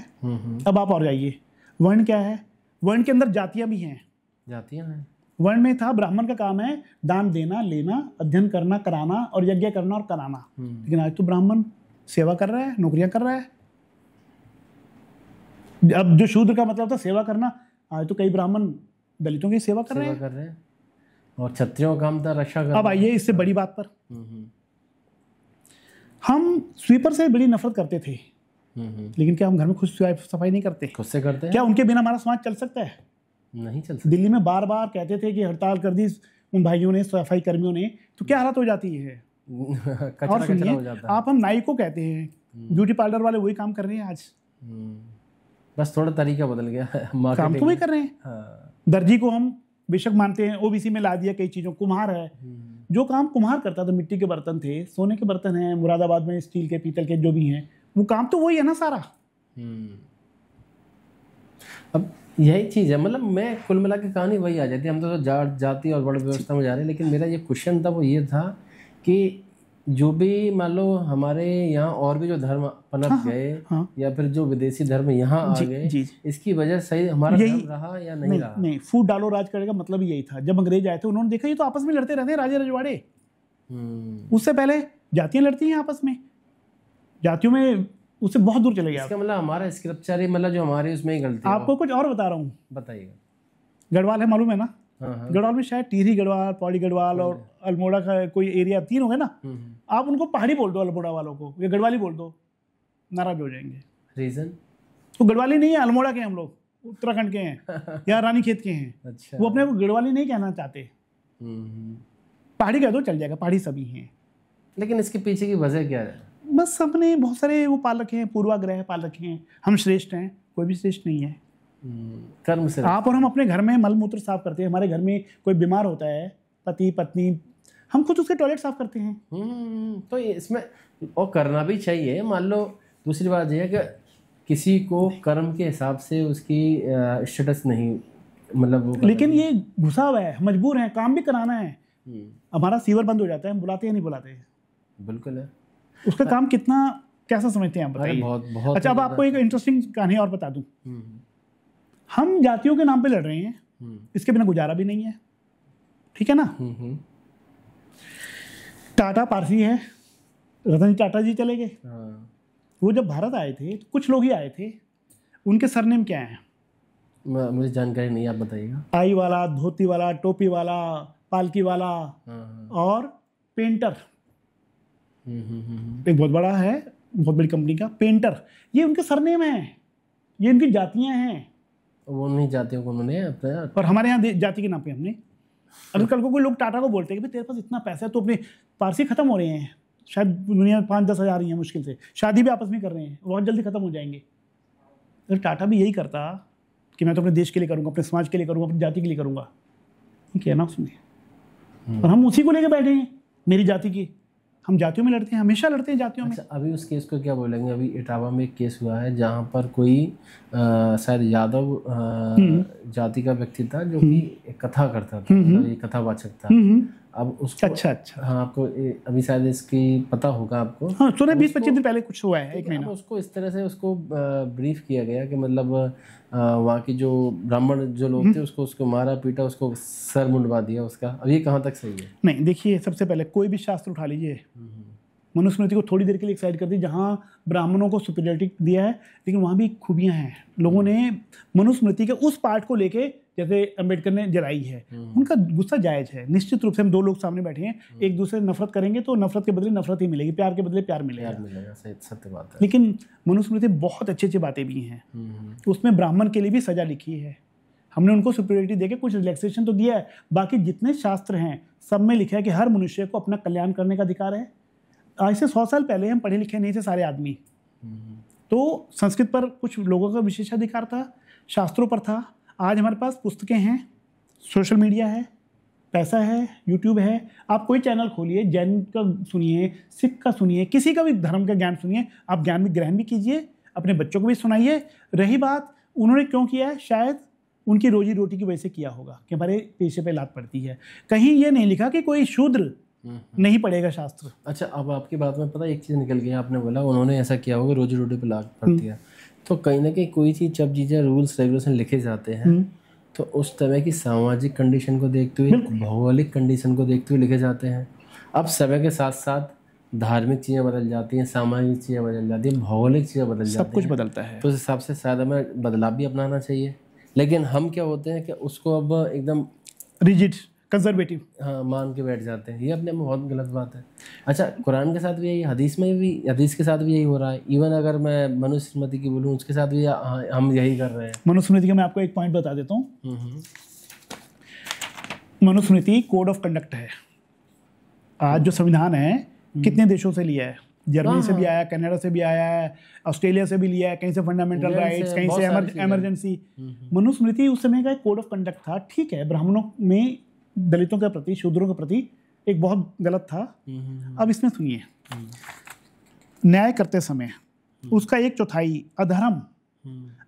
अब आप और जाइए, वर्ण क्या है? वर्ण के अंदर जातियां भी हैं। जातियां हैं। वर्ण में था ब्राह्मण का काम है दान देना, लेना, अध्ययन करना, कराना और यज्ञ करना और कराना। लेकिन आज तो ब्राह्मण सेवा कर रहा है, नौकरियां कर रहा है। अब जो शूद्र का मतलब था सेवा करना, आज तो कई ब्राह्मण दलितों की सेवा कर रहे हैं। और क्षत्रियों का काम था रक्षा करना। अब आइए इससे बड़ी बात पर, हम स्वीपर से बड़ी नफरत करते थे, लेकिन क्या हम घर में खुद सफाई नहीं करते? खुद से करते हैं। क्या उनके बिना हमारा समाज चल सकता है? नहीं चल सकता। दिल्ली में बार बार कहते थे कि हड़ताल कर दी उन भाइयों ने, सफाई कर्मियों ने, तो क्या हालत हो जाती है? कचरा कचरा हो जाता है। आप हम नाई को कहते हैं, ब्यूटी पार्लर वाले वही काम कर रहे हैं आज, बस थोड़ा तरीका बदल गया है, काम तो वही कर रहे हैं। दर्जी को हम बेशक मानते हैं, ओबीसी में ला दिया कई चीजों। कुम्हार है, जो काम कुम्हार करता था, मिट्टी के बर्तन थे, सोने के बर्तन हैं, मुरादाबाद में स्टील के, पीतल के जो भी हैं, वो काम तो वही है ना सारा। अब यही चीज़ है, मतलब मैं कुल मिला के कहानी वही आ जाती है। हम तो जाति और वर्ण व्यवस्था में जा रहे हैं, लेकिन मेरा ये क्वेश्चन था वो ये था कि जो भी मान लो हमारे यहाँ और भी जो धर्म पनप गए, या फिर जो विदेशी धर्म यहाँ आ गए, इसकी वजह सही हमारा धर्म रहा या नहीं रहा? नहीं, फूट डालो राज करेगा मतलब यही था। जब अंग्रेज आए थे, उन्होंने देखा ये तो आपस में लड़ते रहते हैं राजे रजवाड़े। उससे पहले जातियां लड़ती हैं आपस में, जातियों में उससे बहुत दूर चले गया। इसका मतलब हमारा स्क्रिप्चर, मतलब जो हमारे उसमें ही गलती है। आपको कुछ और बता रहा हूँ, बताइएगा। गढ़वाल है, मालूम है ना? गढ़वाल में शायद टिहरी गढ़वाल, पौड़ी गढ़वाल और अल्मोड़ा का कोई एरिया, 3 हो गए ना। आप उनको पहाड़ी बोल दो अल्मोड़ा वालों को, या गढ़वाली बोल दो, नाराज हो जाएंगे। रीजन? तो गढ़वाली नहीं है, अल्मोड़ा के हम लोग, उत्तराखंड के हैं या रानीखेत के हैं। अच्छा। वो अपने को गढ़वाली नहीं कहना चाहते, पहाड़ी कह दो चल जाएगा, पहाड़ी सभी हैं। लेकिन इसके पीछे की वजह क्या है? बस सबने बहुत सारे वो पाल रखे हैं, पूर्वाग्रह पाल रखे हैं। हम श्रेष्ठ हैं, कोई भी श्रेष्ठ नहीं है। कर्म से आप और हम अपने घर में मल मूत्र साफ करते हैं। हमारे घर में कोई बीमार होता है, पति पत्नी, हम खुद उसके टॉयलेट साफ करते हैं। तो इसमें और करना भी चाहिए। मान लो दूसरी बात यह है कि किसी को कर्म के हिसाब से उसकी स्टेटस नहीं, मतलब लेकिन ये घुसा हुआ है, मजबूर है, काम भी कराना है। हमारा सीवर बंद हो जाता है, हम बुलाते हैं नहीं बुलाते? बिल्कुल है। उसका काम कितना कैसा समझते हैं आप, बताइए। बहुत। अच्छा, अब आपको एक इंटरेस्टिंग कहानी और बता दूं। हम जातियों के नाम पे लड़ रहे हैं, इसके बिना गुजारा भी नहीं है, ठीक है ना? टाटा पारसी है, रतन टाटा जी चले गए। वो जब भारत आए थे तो कुछ लोग ही आए थे, उनके सरनेम क्या हैं? मुझे जानकारी नहीं, आप बताइएगा। टाई वाला, धोती वाला, टोपी वाला, पालकी वाला और पेंटर। एक बहुत बड़ा है, बहुत बड़ी कंपनी का पेंटर, ये उनके सरनेम है, ये इनकी जातियां हैं। वो नहीं जातियों को उन्होंने अपने, और हमारे यहाँ जाति के नाम पे हमने, अगर कल को कोई लोग टाटा को बोलते हैं कि तेरे पास इतना पैसा है, तो अपने पारसी खत्म हो रहे हैं, शायद दुनिया में 5-10 हज़ार ही हैं मुश्किल से, शादी भी आपस में कर रहे हैं, बहुत जल्दी खत्म हो जाएंगे। अगर टाटा भी यही करता कि मैं तो अपने देश के लिए करूँगा, अपने समाज के लिए करूँगा, अपनी जाति के लिए करूँगा, क्या ना उसने। और हम उसी को लेकर बैठे हैं, मेरी जाति की। हम जातियों में लड़ते हैं, हमेशा लड़ते हैं जातियों में। अच्छा, अभी उस केस को क्या बोलेंगे? अभी इटावा में एक केस हुआ है जहाँ पर कोई शायद यादव जाति का व्यक्ति था जो कि एक कथा करता था, मतलब ये कथावाचक था। अब उसको, अच्छा, हाँ, आपको अभी शायद इसकी पता होगा आपको। हाँ, सुना 20-25 दिन पहले कुछ हुआ है, 1 महीना। उसको इस तरह से उसको ब्रीफ किया गया कि मतलब वहाँ की जो ब्राह्मण जो लोग थे उसको मारा पीटा, उसको सर मुंडवा दिया उसका। अब ये कहाँ तक सही है? नहीं, देखिए, सबसे पहले कोई भी शास्त्र उठा लीजिए, मनुस्मृति को थोड़ी देर के लिए एक साइड कर दी, जहाँ ब्राह्मणों को सुपीरियरिटी दिया है, लेकिन वहाँ भी खूबियाँ हैं। लोगों ने मनुस्मृति के उस पार्ट को लेके, जैसे अंबेडकर ने जलाई है, उनका गुस्सा जायज है। निश्चित रूप से हम 2 लोग सामने बैठे हैं, एक दूसरे से नफरत करेंगे तो नफरत के बदले नफरत ही मिलेगी, प्यार के बदले प्यार मिलेगा। सत्य बात है। लेकिन मनुस्मृति बहुत अच्छी अच्छी बातें भी हैं, उसमें ब्राह्मण के लिए भी सजा लिखी है। हमने उनको सुपीरियरिटी देके कुछ रिलैक्सेशन तो दिया है। बाकी जितने शास्त्र हैं सब में लिखा है कि हर मनुष्य को अपना कल्याण करने का अधिकार है। आज से 100 साल पहले हम पढ़े लिखे नहीं थे सारे आदमी, तो संस्कृत पर कुछ लोगों का विशेषाधिकार था, शास्त्रों पर था। आज हमारे पास पुस्तकें हैं, सोशल मीडिया है, पैसा है, यूट्यूब है। आप कोई चैनल खोलिए, जैन का सुनिए, सिख का सुनिए, किसी का भी धर्म का ज्ञान सुनिए, आप ज्ञान भी ग्रहण भी कीजिए, अपने बच्चों को भी सुनाइए। रही बात उन्होंने क्यों किया है, शायद उनकी रोजी रोटी की वजह से किया होगा कि हमारे पेशे पे लात पड़ती है। कहीं ये नहीं लिखा कि कोई शूद्र नहीं पढ़ेगा शास्त्र। अच्छा, अब आपकी बात में पता एक चीज़ निकल गई, आपने बोला उन्होंने ऐसा किया होगा, रोजी रोटी पे लात पड़ती है। तो कहीं ना कहीं कोई चीज़ जब चीज़ें रूल्स रेगुलेशन लिखे जाते हैं तो उस तरह की सामाजिक कंडीशन को देखते हुए, भौगोलिक कंडीशन को देखते हुए लिखे जाते हैं। अब समय के साथ साथ धार्मिक चीज़ें बदल जाती हैं, सामाजिक चीज़ें बदल जाती हैं, भौगोलिक चीज़ें बदल जाती हैं, सब कुछ बदलता है। तो उस हिसाब से शायद हमें बदलाव भी अपनाना चाहिए। लेकिन हम क्या होते हैं कि उसको अब एकदम रिजिड, कंजर्वेटिव, हाँ, मान के बैठ जाते हैं। ये अपने में बहुत गलत बात है। अच्छा, कुरान के साथ भी यही, हदीस में भी, हदीस के साथ भी यही हो रहा है। इवन अगर मैं मनुस्मृति की बोलूँ, उसके साथ भी हम यही कर रहे हैं। मनुस्मृति का मैं आपको एक पॉइंट बता देता हूँ। मनुस्मृति कोड ऑफ कंडक्ट है। आज जो संविधान है कितने देशों से लिया है? जर्मनी से भी आया, कनाडा से भी आया है, ऑस्ट्रेलिया से भी लिया है, कहीं से फंडामेंटल राइट्स, कहीं से इमरजेंसी। मनुस्मृति उस समय का एक कोड ऑफ कंडक्ट था। ठीक है, ब्राह्मणों में, दलितों के प्रति, शूद्रों के प्रति एक बहुत गलत था। अब इसमें सुनिए, न्याय करते समय उसका 1/4 अधर्म,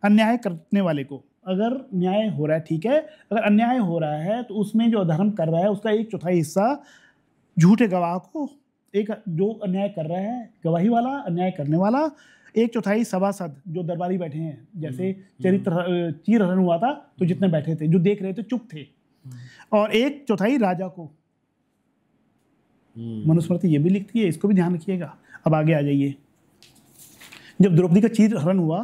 अन्याय करने वाले को, अगर न्याय हो रहा है ठीक है, अगर अन्याय हो रहा है तो उसमें जो अधर्म कर रहा है उसका 1/4 हिस्सा झूठे गवाह को, एक जो अन्याय कर रहा है गवाही वाला, अन्याय करने वाला, 1/4 सभासद जो दरबारी बैठे हैं, जैसे चीरहरण हुआ था तो जितने बैठे थे, जो देख रहे थे, चुप थे, और 1/4 राजा को। मनुस्मृति ये भी लिखती है, इसको भी ध्यान रखिएगा। अब आगे आ जाइए। जब द्रौपदी का चीरहरण हुआ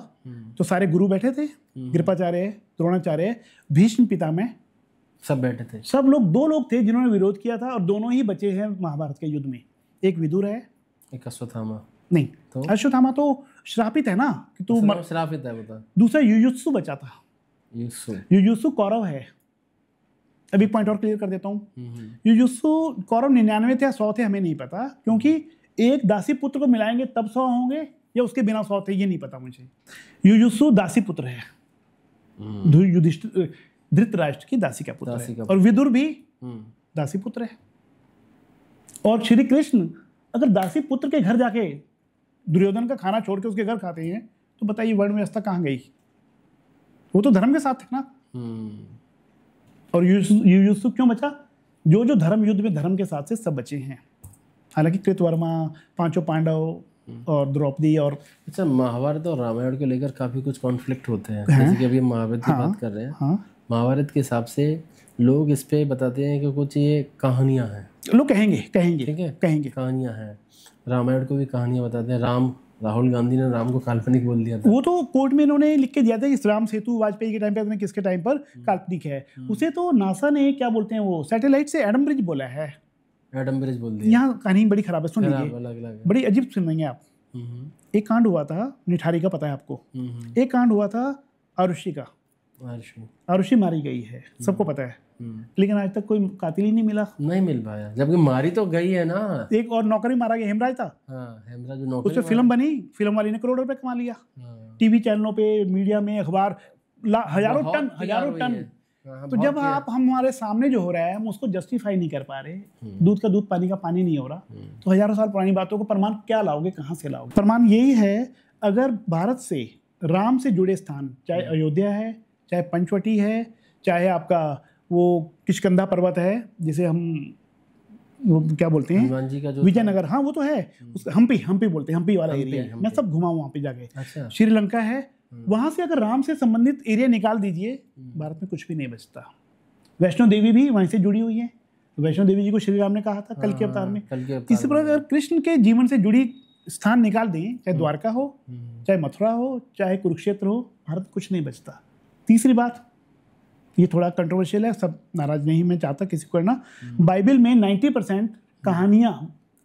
तो सारे गुरु बैठे थे, कृपाचार्य, द्रोणाचार्य, भीष्म पितामह, सब बैठे थे। सब लोग, 2 लोग थे जिन्होंने विरोध किया था और दोनों ही बचे हैं महाभारत के युद्ध में। एक विदुर है, एक अश्वत्थामा। नहीं तो अश्वत्थामा तो श्रापित है ना कि तू श्रापित है वो तो। दूसरा युयुत्सु बचा था। युयुत्सु कौरव है। अभी पॉइंट और क्लियर कर देता हूँ। युयुत्सु कौरव 99 थे या 100 थे, हमें नहीं पता, क्योंकि एक दासी पुत्र को मिलाएंगे तब 100 होंगे या उसके बिना 100 थे, ये नहीं पता मुझे। युयुत्सु दासी पुत्र है, युधिष्ठिर, धृतराष्ट्र की दासी का पुत्र है, और विदुर भी दासी पुत्र है। और श्री कृष्ण अगर दासी पुत्र के घर जाके दुर्योधन का खाना छोड़ के उसके घर खाते हैं तो बताइए वर्ण व्यवस्था कहाँ गई? वो तो धर्म के साथ थे ना। और युयुत्सु क्यों बचा? जो जो धर्म युद्ध में धर्म के साथ से सब बचे हैं। हालांकि कृतवर्मा, 5 पांडव और द्रौपदी और। अच्छा, महाभारत और रामायण को लेकर काफी कुछ कॉन्फ्लिक्ट होते हैं। जैसे कि अभी हम महाभारत की बात कर रहे हैं। महाभारत के हिसाब से लोग इस पे बताते हैं कि कुछ ये कहानियां हैं, लोग कहेंगे ठीक है, कहेंगे कहानियां हैं। रामायण को भी कहानियां बताते हैं। राहुल गांधी ने राम को काल्पनिक बोल दिया था। वो तो कोर्ट में इन्होंने लिख के दिया था कि राम सेतु वाजपेयी के टाइम पे, किसके टाइम पर काल्पनिक है। उसे तो नासा ने क्या बोलते हैं, वो सैटेलाइट से एडम ब्रिज बोला है। एडम ब्रिज बोल दिया। यहाँ कहानी बड़ी खराब है, सुन लीजिए, बड़ी अजीब सुनेंगे आप। एक कांड हुआ था निठारी का, पता है आपको? एक कांड हुआ था आरुषि का। आरुषि मारी गई है, सबको पता है, लेकिन आज तक कोई कातिल ही नहीं मिल पाया। जबकि मारी तो गई है ना। एक और नौकरी मारा गया, हेमराज था। हेमराज जो नौकरी, उसपे फिल्म बनी, फिल्म वाली ने करोड़ों रुपए कमा लिया। टीवी चैनलों पे, मीडिया में, अखबार, हजारों टन। तो जब आप हमारे सामने जो हो रहा है हम उसको जस्टिफाई नहीं कर पा रहे, दूध का दूध पानी का पानी नहीं हो रहा, तो हजारों साल पुरानी बातों को प्रमाण क्या लाओगे, कहाँ से लाओगे? प्रमाण यही है, अगर भारत से, राम से जुड़े स्थान, चाहे अयोध्या है, चाहे पंचवटी है, चाहे आपका वो किष्किंधा पर्वत है, जिसे हम वो क्या बोलते हैं, विजयनगर, हाँ वो तो है, हम्पी बोलते हैं, हम्पी वाला एरिया है। मैं सब घुमा वहाँ पे जाके। अच्छा। श्रीलंका है, वहां से अगर राम से संबंधित एरिया निकाल दीजिए, भारत में कुछ भी नहीं बचता। वैष्णो देवी भी वहीं से जुड़ी हुई है। वैष्णो देवी जी को श्री राम ने कहा था कल के अवतार में। इसी प्रकार अगर कृष्ण के जीवन से जुड़ी स्थान निकाल दें, चाहे द्वारका हो, चाहे मथुरा हो, चाहे कुरुक्षेत्र हो, भारत कुछ नहीं बचता। तीसरी बात, ये थोड़ा कंट्रोवर्शियल है, सब नाराज नहीं मैं चाहता किसी को करना। बाइबल में 90% कहानियां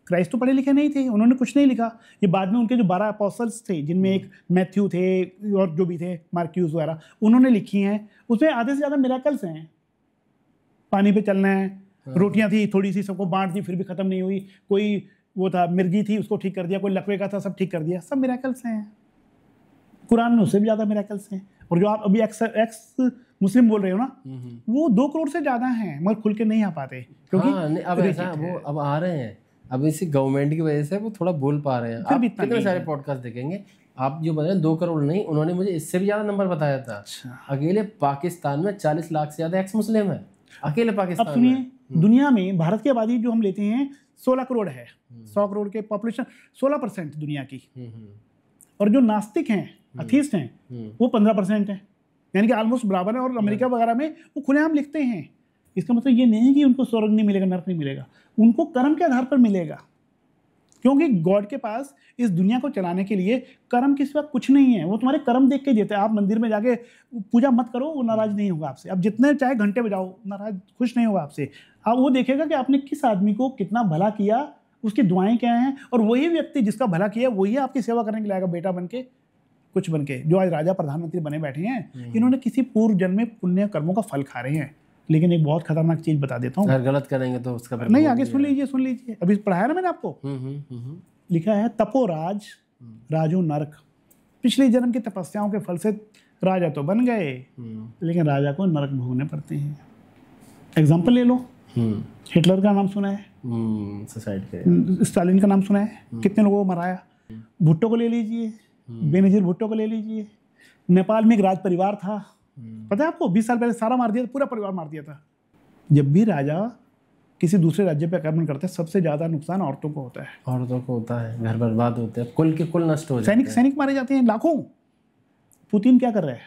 क्राइस्ट तो पढ़े लिखे नहीं थे, उन्होंने कुछ नहीं लिखा। ये बाद में उनके जो 12 अपॉस्टल्स थे, जिनमें एक मैथ्यू थे और जो भी थे मार्क्यूस वगैरह, उन्होंने लिखी हैं। उसमें आधे से ज़्यादा मिरेकल्स हैं। पानी पे चलना है, रोटियां थी थोड़ी सी, सबको बांट दी फिर भी ख़त्म नहीं हुई। कोई वो था मिर्गी थी, उसको ठीक कर दिया। कोई लकवे का था, सब ठीक कर दिया। सब मिरेकल्स हैं। कुरान में उससे भी ज़्यादा मिरेकल्स हैं। और जो आप अभी एक्स मुस्लिम बोल रहे हो ना, वो 2 करोड़ से ज़्यादा हैं, मगर खुल के नहीं आ पाते क्योंकि अब ऐसा वो अब आ रहे हैं। अब इसी गवर्नमेंट की वजह से वो थोड़ा बोल पा रहे हैं। आप कितने सारे पॉडकास्ट देखेंगे, आप जो बताए 2 करोड़ नहीं, उन्होंने मुझे इससे भी ज़्यादा नंबर बताया था। अकेले पाकिस्तान में 40 लाख से ज़्यादा एक्स मुस्लिम है, अकेले पाकिस्तान। अब सुनिए, दुनिया में भारत की आबादी जो हम लेते हैं 16 करोड़ है। 100 करोड़ के पॉपुलेशन 16% दुनिया की। और जो नास्तिक हैं, अथीस्ट हैं, वो 15% हैं, यानी कि ऑलमोस्ट बराबर है। और अमेरिका वगैरह में वो खुलेआम लिखते हैं। इसका मतलब ये नहीं है कि उनको स्वर्ग नहीं मिलेगा, नर्क नहीं मिलेगा, उनको कर्म के आधार पर मिलेगा। क्योंकि गॉड के पास इस दुनिया को चलाने के लिए कर्म के सिवा कुछ नहीं है। वो तुम्हारे कर्म देख के देते हैं। आप मंदिर में जाके पूजा मत करो, वो नाराज नहीं होगा आपसे। आप जितने चाहे घंटे बजाओ, नाराज खुश नहीं होगा आपसे। आप वो देखेगा कि आपने किस आदमी को कितना भला किया, उसकी दुआएं क्या हैं। और वही व्यक्ति जिसका भला किया, वही आपकी सेवा करने के लिए आएगा, बेटा बन के, कुछ बन के। जो आज राजा प्रधानमंत्री बने बैठे हैं, इन्होंने किसी पूर्व जन्म में पुण्य कर्मों का फल खा रहे हैं। लेकिन एक बहुत खतरनाक चीज बता देता हूँ, अगर गलत करेंगे तो उसका नहीं, आगे सुन लीजिए। अभी पढ़ाया ना मैंने आपको, लिखा है तपोराज राजो नरक। पिछले जन्म की तपस्याओं के फल से राजा तो बन गए, लेकिन राजा को नरक भोगने पड़ते हैं। एग्जाम्पल ले लो, हिटलर का नाम सुना है, स्टालिन का नाम सुना है, कितने लोगों को मराया। भुट्टो को ले लीजिए, बेनजीर भुट्टो को ले लीजिए। नेपाल में एक राज परिवार था, पता है आपको, 20 साल पहले सारा मार दिया, पूरा परिवार मार दिया था। जब भी राजा किसी दूसरे राज्य पे आक्रमण करते हैं, सबसे ज्यादा नुकसान औरतों को होता है। औरतों को होता है, घर बर्बाद होते हैं, कुल के कुल नष्ट हो जाते हैं। सैनिक मारे जाते हैं लाखों। पुतिन क्या कर रहा है,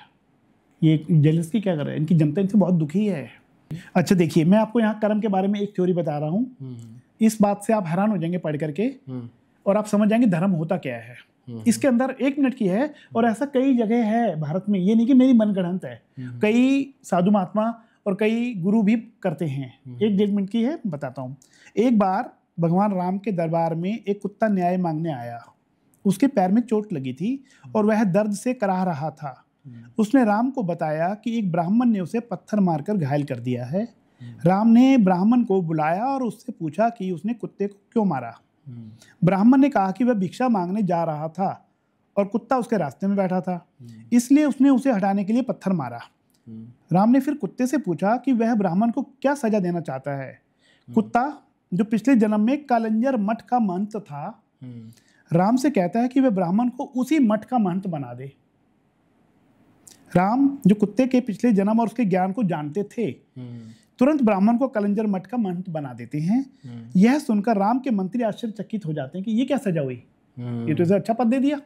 ये जेलेंस्की क्या कर रहा है, इनकी जनता इनसे बहुत दुखी है। अच्छा देखिए, मैं आपको यहाँ कर्म के बारे में एक थ्योरी बता रहा हूँ। इस बात से आप हैरान हो जाएंगे पढ़ करके, और आप समझ जाएंगे धर्म होता क्या है। इसके अंदर 1 मिनट की है, और ऐसा कई जगह है भारत में। ये नहीं कि मेरी मनगढ़ंत है, कई साधु महात्मा और कई गुरु भी करते हैं। 1 मिनट की है, बताता हूँ। एक बार भगवान राम के दरबार में एक कुत्ता न्याय मांगने आया। उसके पैर में चोट लगी थी और वह दर्द से कराह रहा था। उसने राम को बताया कि एक ब्राह्मण ने उसे पत्थर मारकर घायल कर दिया है। राम ने ब्राह्मण को बुलाया और उससे पूछा कि उसने कुत्ते को क्यों मारा। ब्राह्मण ने कहा कि वह भिक्षा मांगने जा रहा था और कुत्ता उसके रास्ते में बैठा था, इसलिए उसने उसे हटाने के लिए पत्थर मारा। राम ने फिर कुत्ते से पूछा कि वह ब्राह्मण को क्या सजा देना चाहता है। कुत्ता, जो पिछले जन्म में कालंजर मठ का महंत था, राम से कहता है कि वह ब्राह्मण को उसी मठ का महंत बना दे। राम, जो कुत्ते के पिछले जन्म और उसके ज्ञान को जानते थे, तुरंत ब्राह्मण को कलंजर मठ का महंत बना देते हैं। यह सुनकर राम के मंत्री आश्चर्यचकित हो जाते हैं कि ये क्या सजा हुई, ये तो इसे अच्छा पद दे दिया।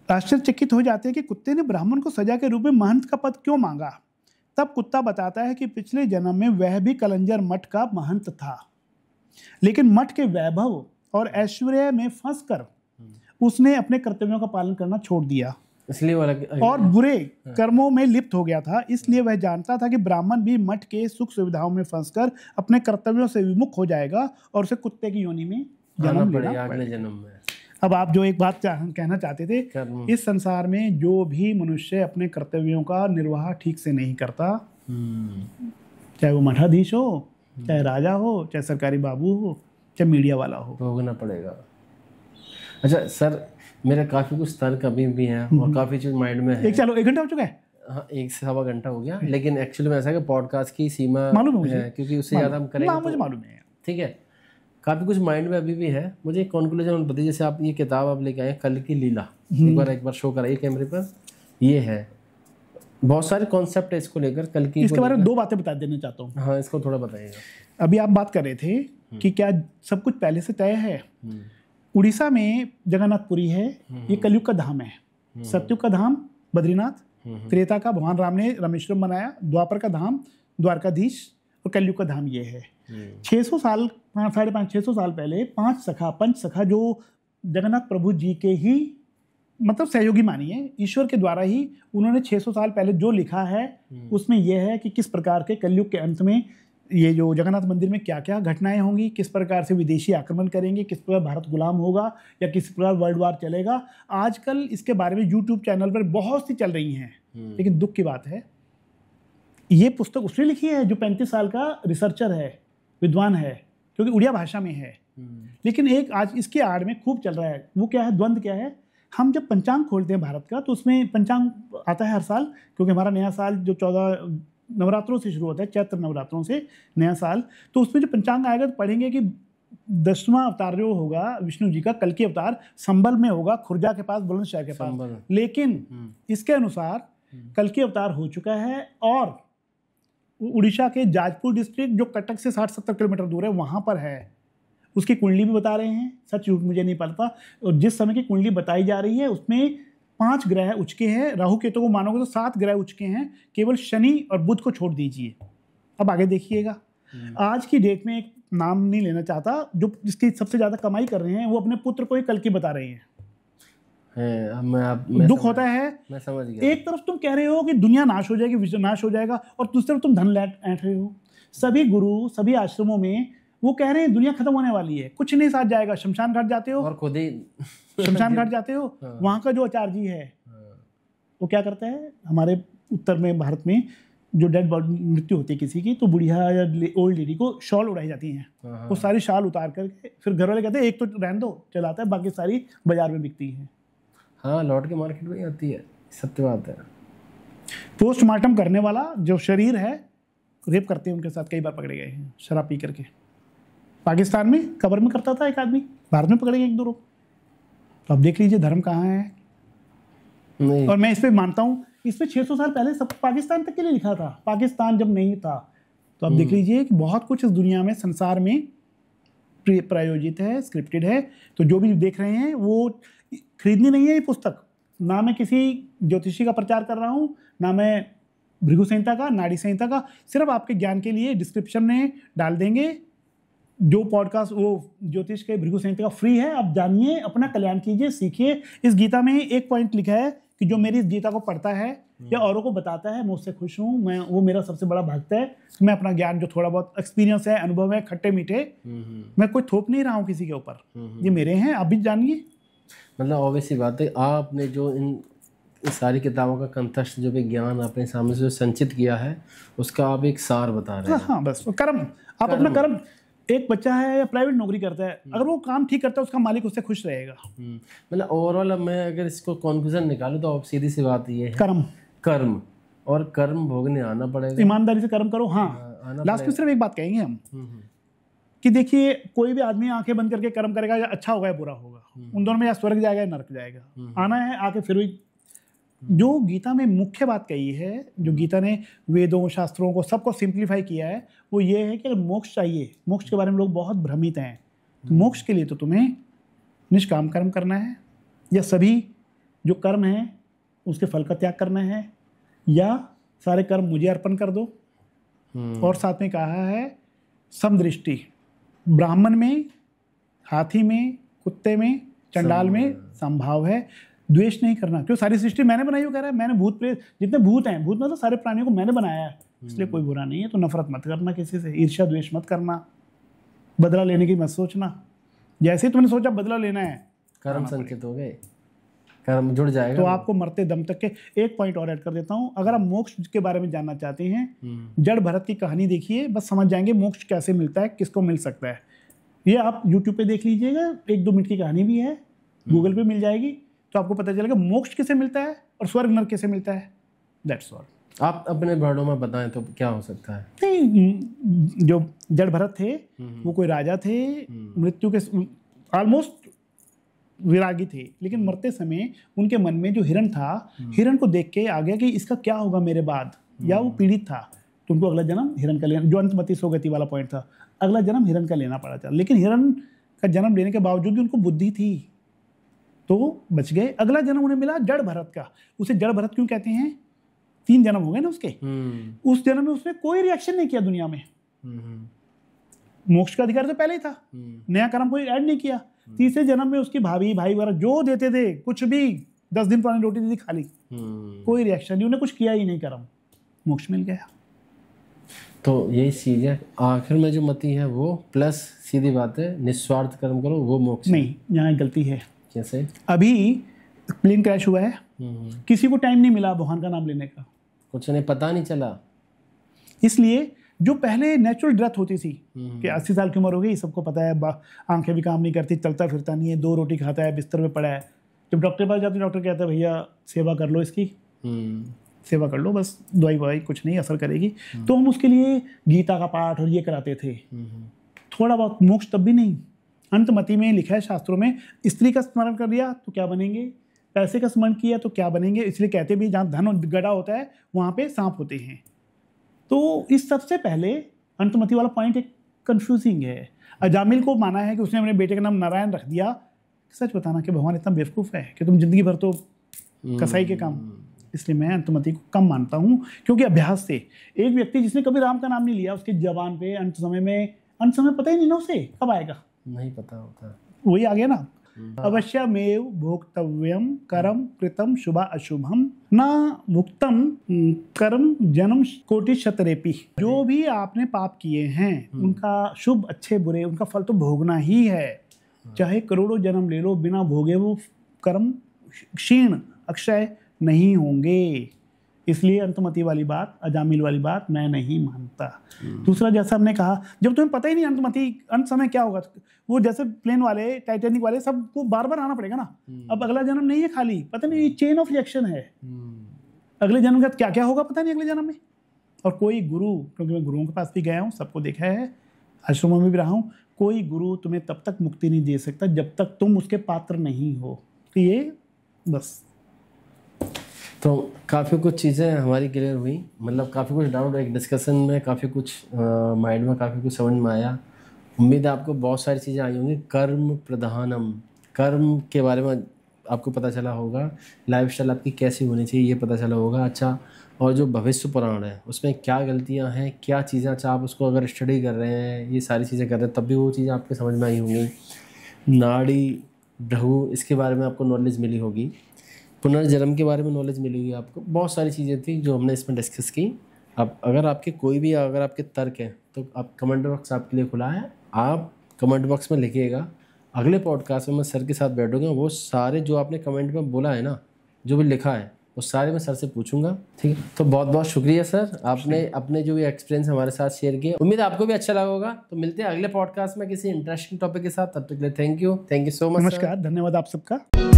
आश्चर्यचकित हो जाते हैं कि कुत्ते ने ब्राह्मण को सजा के रूप में महंत का पद क्यों मांगा। तब कुत्ता बताता है कि पिछले जन्म में वह भी कलंजर मठ का महंत था, लेकिन मठ के वैभव और ऐश्वर्य में फंसकर उसने अपने कर्तव्यों का पालन करना छोड़ दिया, इसलिए और बुरे कर्मों में लिप्त हो गया था। इसलिए वह जानता था कि ब्राह्मण भी मठ के सुख सुविधाओं में फंसकर अपने कर्तव्यों से विमुख हो जाएगा और उसे कुत्ते की योनि में जन्म लेना अगले जन्म में। अब आप जो एक बात कहना चाहते थे, इस संसार में जो भी मनुष्य अपने कर्तव्यों का निर्वाह ठीक से नहीं करता, चाहे वो मठाधीश हो, चाहे राजा हो, चाहे सरकारी बाबू हो, चाहे मीडिया वाला हो, भोगना पड़ेगा। अच्छा सर, मेरा काफ़ी कुछ तर्क अभी भी है और काफ़ी चीज़ माइंड में है। चलो 1 घंटा हो चुका है। हाँ, 1 से सवा घंटा हो गया, लेकिन एक्चुअली में ऐसा है कि पॉडकास्ट की सीमा मालूम है, क्योंकि उससे ज़्यादा हम करेंगे मुझे मालूम है। ठीक है, काफ़ी कुछ माइंड में अभी भी है। मुझे एक कॉन्क्लूजन बताइए, जैसे आप ये किताब आप लेके आए कल की लीला, एक बार शो कराइए कैमरे पर। ये है, बहुत सारे कॉन्सेप्ट है इसको लेकर, कल की इसके बारे में 2 बातें बता देना चाहता हूँ। हाँ, इसको थोड़ा बताइएगा। अभी आप बात कर रहे थे कि क्या सब कुछ पहले से तय है। उड़ीसा में जगन्नाथपुरी है, ये कलयुग का धाम है। सतयुग का धाम बद्रीनाथ, त्रेता का भगवान राम ने रामेश्वरम बनाया, द्वापर का धाम द्वारकाधीश, और कलयुग का धाम ये है। 600 साल 550-600 साल पहले पंच सखा जो जगन्नाथ प्रभु जी के ही मतलब सहयोगी मानिए, ईश्वर के द्वारा ही उन्होंने 600 साल पहले जो लिखा है उसमें यह है कि किस प्रकार के कलयुग के अंत में ये जो जगन्नाथ मंदिर में क्या क्या घटनाएं होंगी, किस प्रकार से विदेशी आक्रमण करेंगे, किस प्रकार भारत गुलाम होगा या किस प्रकार वर्ल्ड वार चलेगा, आजकल इसके बारे में यूट्यूब चैनल पर बहुत सी चल रही हैं। लेकिन दुख की बात है, ये पुस्तक उसने लिखी है जो 35 साल का रिसर्चर है, विद्वान है, क्योंकि उड़िया भाषा में है। लेकिन एक आज इसके आड़ में खूब चल रहा है, वो क्या है, द्वंद्व क्या है। हम जब पंचांग खोलते हैं भारत का, तो उसमें पंचांग आता है हर साल, क्योंकि हमारा नया साल जो 14 नवरात्रों से शुरू होता है, चैत्र नवरात्रों से नया साल, तो उसमें जो पंचांग आएगा तो पढ़ेंगे कि 10वां अवतार जो होगा विष्णु जी का, कल की अवतार संबल में होगा, खुर्जा के पास, बुलंदशहर के पास। लेकिन इसके अनुसार कल की अवतार हो चुका है और उड़ीसा के जाजपुर डिस्ट्रिक्ट जो कटक से 60-70 किलोमीटर दूर है, वहां पर है। उसकी कुंडली भी बता रहे हैं, सच झूठ मुझे नहीं पता। और जिस समय की कुंडली बताई जा रही है उसमें 5 ग्रह उचके हैं, राहु केतु को मानोगे तो 7 ग्रह उचके हैं, केवल शनि और बुध को छोड़ दीजिए। अब आगे देखिएगा, आज की डेट में एक नाम नहीं लेना चाहता, जो जिसकी सबसे ज्यादा कमाई कर रहे हैं, वो अपने पुत्र को ही कल की बता रहे हैं। दुख होता है। मैं समझ गया। एक तरफ तुम कह रहे हो कि दुनिया नाश हो जाएगी, विश्व नाश हो जाएगा, और दूसरी तरफ तुम धन ऐंठ रहे हो। सभी गुरु, सभी आश्रमों में वो कह रहे हैं दुनिया खत्म होने वाली है, कुछ नहीं साथ जाएगा। शमशान घाट जाते हो, और खुद ही शमशान घाट जाते हो, वहां का जो आचार्य जी है वो क्या करता है, हमारे उत्तर में भारत में जो डेड बॉडी मृत्यु होती है किसी की, तो बुढ़िया या ओल्ड लेडी को शॉल उड़ाई जाती हैं। वो सारी शाल उतार करके फिर घर वाले कहते हैं एक तो रहने दो, चलाता है, बाकी सारी बाजार में बिकती है। हाँ, लौट के मार्केट में आती है, सत्य बात है। पोस्टमार्टम करने वाला जो शरीर है, रेप करते हैं उनके साथ, कई बार पकड़े गए हैं शराब पी करके। पाकिस्तान में कब्र में करता था एक आदमी, भारत में पकड़े गए 1-2 लोग। तो अब देख लीजिए धर्म कहाँ है। नहीं। और मैं इस पे मानता हूँ, इस पे 600 साल पहले सब पाकिस्तान तक के लिए लिखा था, पाकिस्तान जब नहीं था। तो अब देख लीजिए कि बहुत कुछ इस दुनिया में, संसार में प्रायोजित है, स्क्रिप्टेड है। तो जो भी देख रहे हैं वो खरीदनी नहीं है ये पुस्तक। ना मैं किसी ज्योतिषी का प्रचार कर रहा हूँ, ना मैं भृगु संहिता का, नाड़ी संहिता का, सिर्फ आपके ज्ञान के लिए डिस्क्रिप्शन में डाल देंगे जो पॉडकास्ट, वो ज्योतिष के भृगु संहिता का फ्री है। आप जानिए, अपना कल्याण कीजिए, सीखिए। इस गीता में एक पॉइंट लिखा है कि जो मेरी इस गीता को पढ़ता है या औरों को बताता है, मैं उससे खुश हूँ, मैं वो मेरा सबसे बड़ा भक्त है। मैं अपना ज्ञान, जो थोड़ा बहुत एक्सपीरियंस है, अनुभव है, खट्टे मीठे, मैं कोई थोप नहीं रहा हूँ किसी के ऊपर, ये मेरे हैं, आप भी जानिए। मतलब ऑब्वियसली बात है, आपने जो इन सारी किताबों का कंठस्थ जो भी ज्ञान अपने सामने से संचित किया है, उसका आप एक सार बता रहे हैं। हाँ, बस कर्म, आप अपना कर्म, एक बच्चा है या प्राइवेट नौकरी करता है, अगर वो काम ठीक करता है, उसका मालिक उससे खुश रहेगा। मतलब ओवरऑल मैं अगर इसको कंक्लूजन निकालूं तो सीधी सी बात ये है, कर्म और कर्म भोगने आना पड़ेगा, ईमानदारी से कर्म करो। हाँ, लास्ट में सिर्फ एक बात कहेंगे हम कि देखिए, कोई भी आदमी आंखें बंद करके कर्म करेगा, या अच्छा होगा या बुरा होगा, उन दोनों में या स्वर्ग जाएगा या नरक जाएगा। आना है, आके फिर भी जो गीता में मुख्य बात कही है, जो गीता ने वेदों, शास्त्रों को सबको सिंप्लीफाई किया है, वो ये है कि अगर मोक्ष चाहिए, मोक्ष के बारे में लोग बहुत भ्रमित हैं, तो मोक्ष के लिए तो तुम्हें निष्काम कर्म करना है, या सभी जो कर्म हैं उसके फल का त्याग करना है, या सारे कर्म मुझे अर्पण कर दो। और साथ में कहा है समदृष्टि, ब्राह्मण में, हाथी में, कुत्ते में, चंडाल में संभाव है, द्वेष नहीं करना। क्यों? सारी सृष्टि मैंने बनाई हो, कह रहा है मैंने भूत प्रेत, जितने भूत हैं, भूत मतलब सारे प्राणियों को मैंने बनाया है, इसलिए कोई बुरा नहीं है। तो नफरत मत करना किसी से, ईर्ष्या द्वेष मत करना, बदला लेने की मत सोचना। जैसे ही तुमने सोचा बदला लेना है, कर्म संचित हो गए, कर्म जुड़ जाएगा। तो आपको मरते दम तक के एक पॉइंट और ऐड कर देता हूँ, अगर आप मोक्ष के बारे में जानना चाहते हैं, जड़ भरत की कहानी देखिए, बस समझ जाएंगे मोक्ष कैसे मिलता है, किसको मिल सकता है। ये आप यूट्यूब पे देख लीजिएगा, 1-2 मिनट की कहानी भी है, गूगल पे मिल जाएगी, तो आपको पता चलेगा मोक्ष किसे मिलता है और स्वर्ग नरक किसे मिलता है। That's all. आप अपने वर्डों में बताएं तो क्या हो सकता है? नहीं, जो जड़ भरत थे वो कोई राजा थे, मृत्यु के ऑलमोस्ट विरागी थे, लेकिन मरते समय उनके मन में जो हिरण था, हिरण को देख के आ गया कि इसका क्या होगा मेरे बाद, या वो पीड़ित था, तो उनको अगला जन्म हिरण का लेना, जो अंतमति सोगति वाला पॉइंट था, अगला जन्म हिरण का लेना पड़ा था। लेकिन हिरण का जन्म लेने के बावजूद भी उनको बुद्धि थी, तो बच गए। अगला जन्म उन्हें मिला जड़ भरत का। उसे जड़ भरत क्यों कहते हैं? 3 जन्म हो गए ना उसके। उस जन्म में उसने कोई रिएक्शन नहीं किया दुनिया में। मोक्ष का अधिकार तो पहले ही था, नया कर्म कोई ऐड नहीं किया। तीसरे जन्म में उसकी भाभी भाई वगैरह जो देते थे, कुछ भी 10 दिन पुरानी रोटी दी थी खाली, कोई रिएक्शन नहीं, उन्हें कुछ किया ही नहीं कर्म, मोक्ष मिल गया। तो यही चीज़ है, आखिर में जो मति है वो प्लस सीधी बात है निस्वार्थ कर्म करो वो मोक्ष है। नहीं, यहाँ एक गलती है। कैसे? अभी प्लेन क्रैश हुआ है, किसी को टाइम नहीं मिला भगवान का नाम लेने का, कुछ नहीं पता नहीं चला, इसलिए जो पहले नेचुरल डेथ होती थी कि 80 साल की उम्र हो गई, सबको पता है, आंखें भी काम नहीं करती, चलता फिरता नहीं है, 2 रोटी खाता है, बिस्तर में पड़ा है, जब डॉक्टर के पास जाते डॉक्टर कहता है भैया सेवा कर लो इसकी, सेवा कर लो बस, दवाई ववाई कुछ नहीं असर करेगी। तो हम उसके लिए गीता का पाठ और ये कराते थे, थोड़ा बहुत, मोक्ष तब भी नहीं। अंतमति में लिखा है शास्त्रों में, स्त्री का स्मरण कर लिया तो क्या बनेंगे, पैसे का स्मरण किया तो क्या बनेंगे, इसलिए कहते भी जहाँ धन गड़ा होता है वहाँ पे सांप होते हैं। तो इस सबसे पहले अंतमति वाला पॉइंट एक कंफ्यूजिंग है। अजामिल को माना है कि उसने अपने बेटे का नाम नारायण रख दिया। सच बताना कि भगवान इतना बेवकूफ़ है कि तुम जिंदगी भर तो कसाई के काम, इसलिए मैं अंतमति को कम मानता हूँ। क्योंकि अभ्यास से एक व्यक्ति जिसने कभी राम का नाम नहीं लिया, उसके जबान पे अंत समय पता ही नहीं ना उसे कब आएगा, नहीं पता होता, वही आ गया ना। अवश्यमेव भोक्तव्यम कर्म कृतम शुभ अशुभम न भुक्तम कर्म जन्म कोटि शतरेपि। जो भी आपने पाप किए हैं उनका शुभ अच्छे बुरे उनका फल तो भोगना ही है, चाहे करोड़ों जन्म ले लो, बिना भोगे वो कर्म क्षीण अक्षय नहीं होंगे। इसलिए अंतमति वाली बात, अजामिल वाली बात मैं नहीं मानता। दूसरा, जैसा हमने कहा, जब तुम्हें पता ही नहीं अंतमति अंत समय क्या होगा, वो जैसे प्लेन वाले, टाइटैनिक वाले, सबको बार बार आना पड़ेगा ना। अब अगला जन्म नहीं है खाली, पता नहीं, चेन ऑफ रिएक्शन है, अगले जन्म का क्या क्या होगा पता नहीं अगले जन्म में। और कोई गुरु, क्योंकि मैं गुरुओं के पास भी गया हूँ, सबको देखा है, आश्रमों में भी रहा हूँ, कोई गुरु तुम्हें तब तक मुक्ति नहीं दे सकता जब तक तुम उसके पात्र नहीं हो। तो ये बस। तो काफ़ी कुछ चीज़ें हमारी क्लियर हुई, मतलब काफ़ी कुछ डाउट, एक डिस्कशन में काफ़ी कुछ माइंड में काफ़ी कुछ समझ में आया। उम्मीद है आपको बहुत सारी चीज़ें आई होंगी। कर्म प्रधानम, कर्म के बारे में आपको पता चला होगा, लाइफस्टाइल आपकी कैसी होनी चाहिए ये पता चला होगा। अच्छा, और जो भविष्य पुराण है उसमें क्या गलतियां हैं, क्या चीज़ें, अच्छा आप उसको अगर स्टडी कर रहे हैं, ये सारी चीज़ें कर रहे हैं, तब भी वो चीज़ें आपको समझ में आई होंगी। नाड़ी भृगु, इसके बारे में आपको नॉलेज मिली होगी, पुनर्जन्म के बारे में नॉलेज मिली होगी आपको, बहुत सारी चीज़ें थी जो हमने इसमें डिस्कस की। अब अगर आपके कोई भी अगर आपके तर्क हैं तो आप कमेंट बॉक्स आपके लिए खुला है, आप कमेंट बॉक्स में लिखिएगा। अगले पॉडकास्ट में मैं सर के साथ बैठूंगा, वो सारे जो आपने कमेंट में बोला है ना, जो भी लिखा है, वो सारे मैं सर से पूछूंगा, ठीक है। तो बहुत बहुत शुक्रिया सर, आपने अपने जो ये एक्सपीरियंस हमारे साथ शेयर किया, उम्मीद है आपको भी अच्छा लगा होगा। तो मिलते हैं अगले पॉडकास्ट में किसी इंटरेस्टिंग टॉपिक के साथ, तब तक के लिए थैंक यू सो मच। नमस्कार, धन्यवाद आप सबका।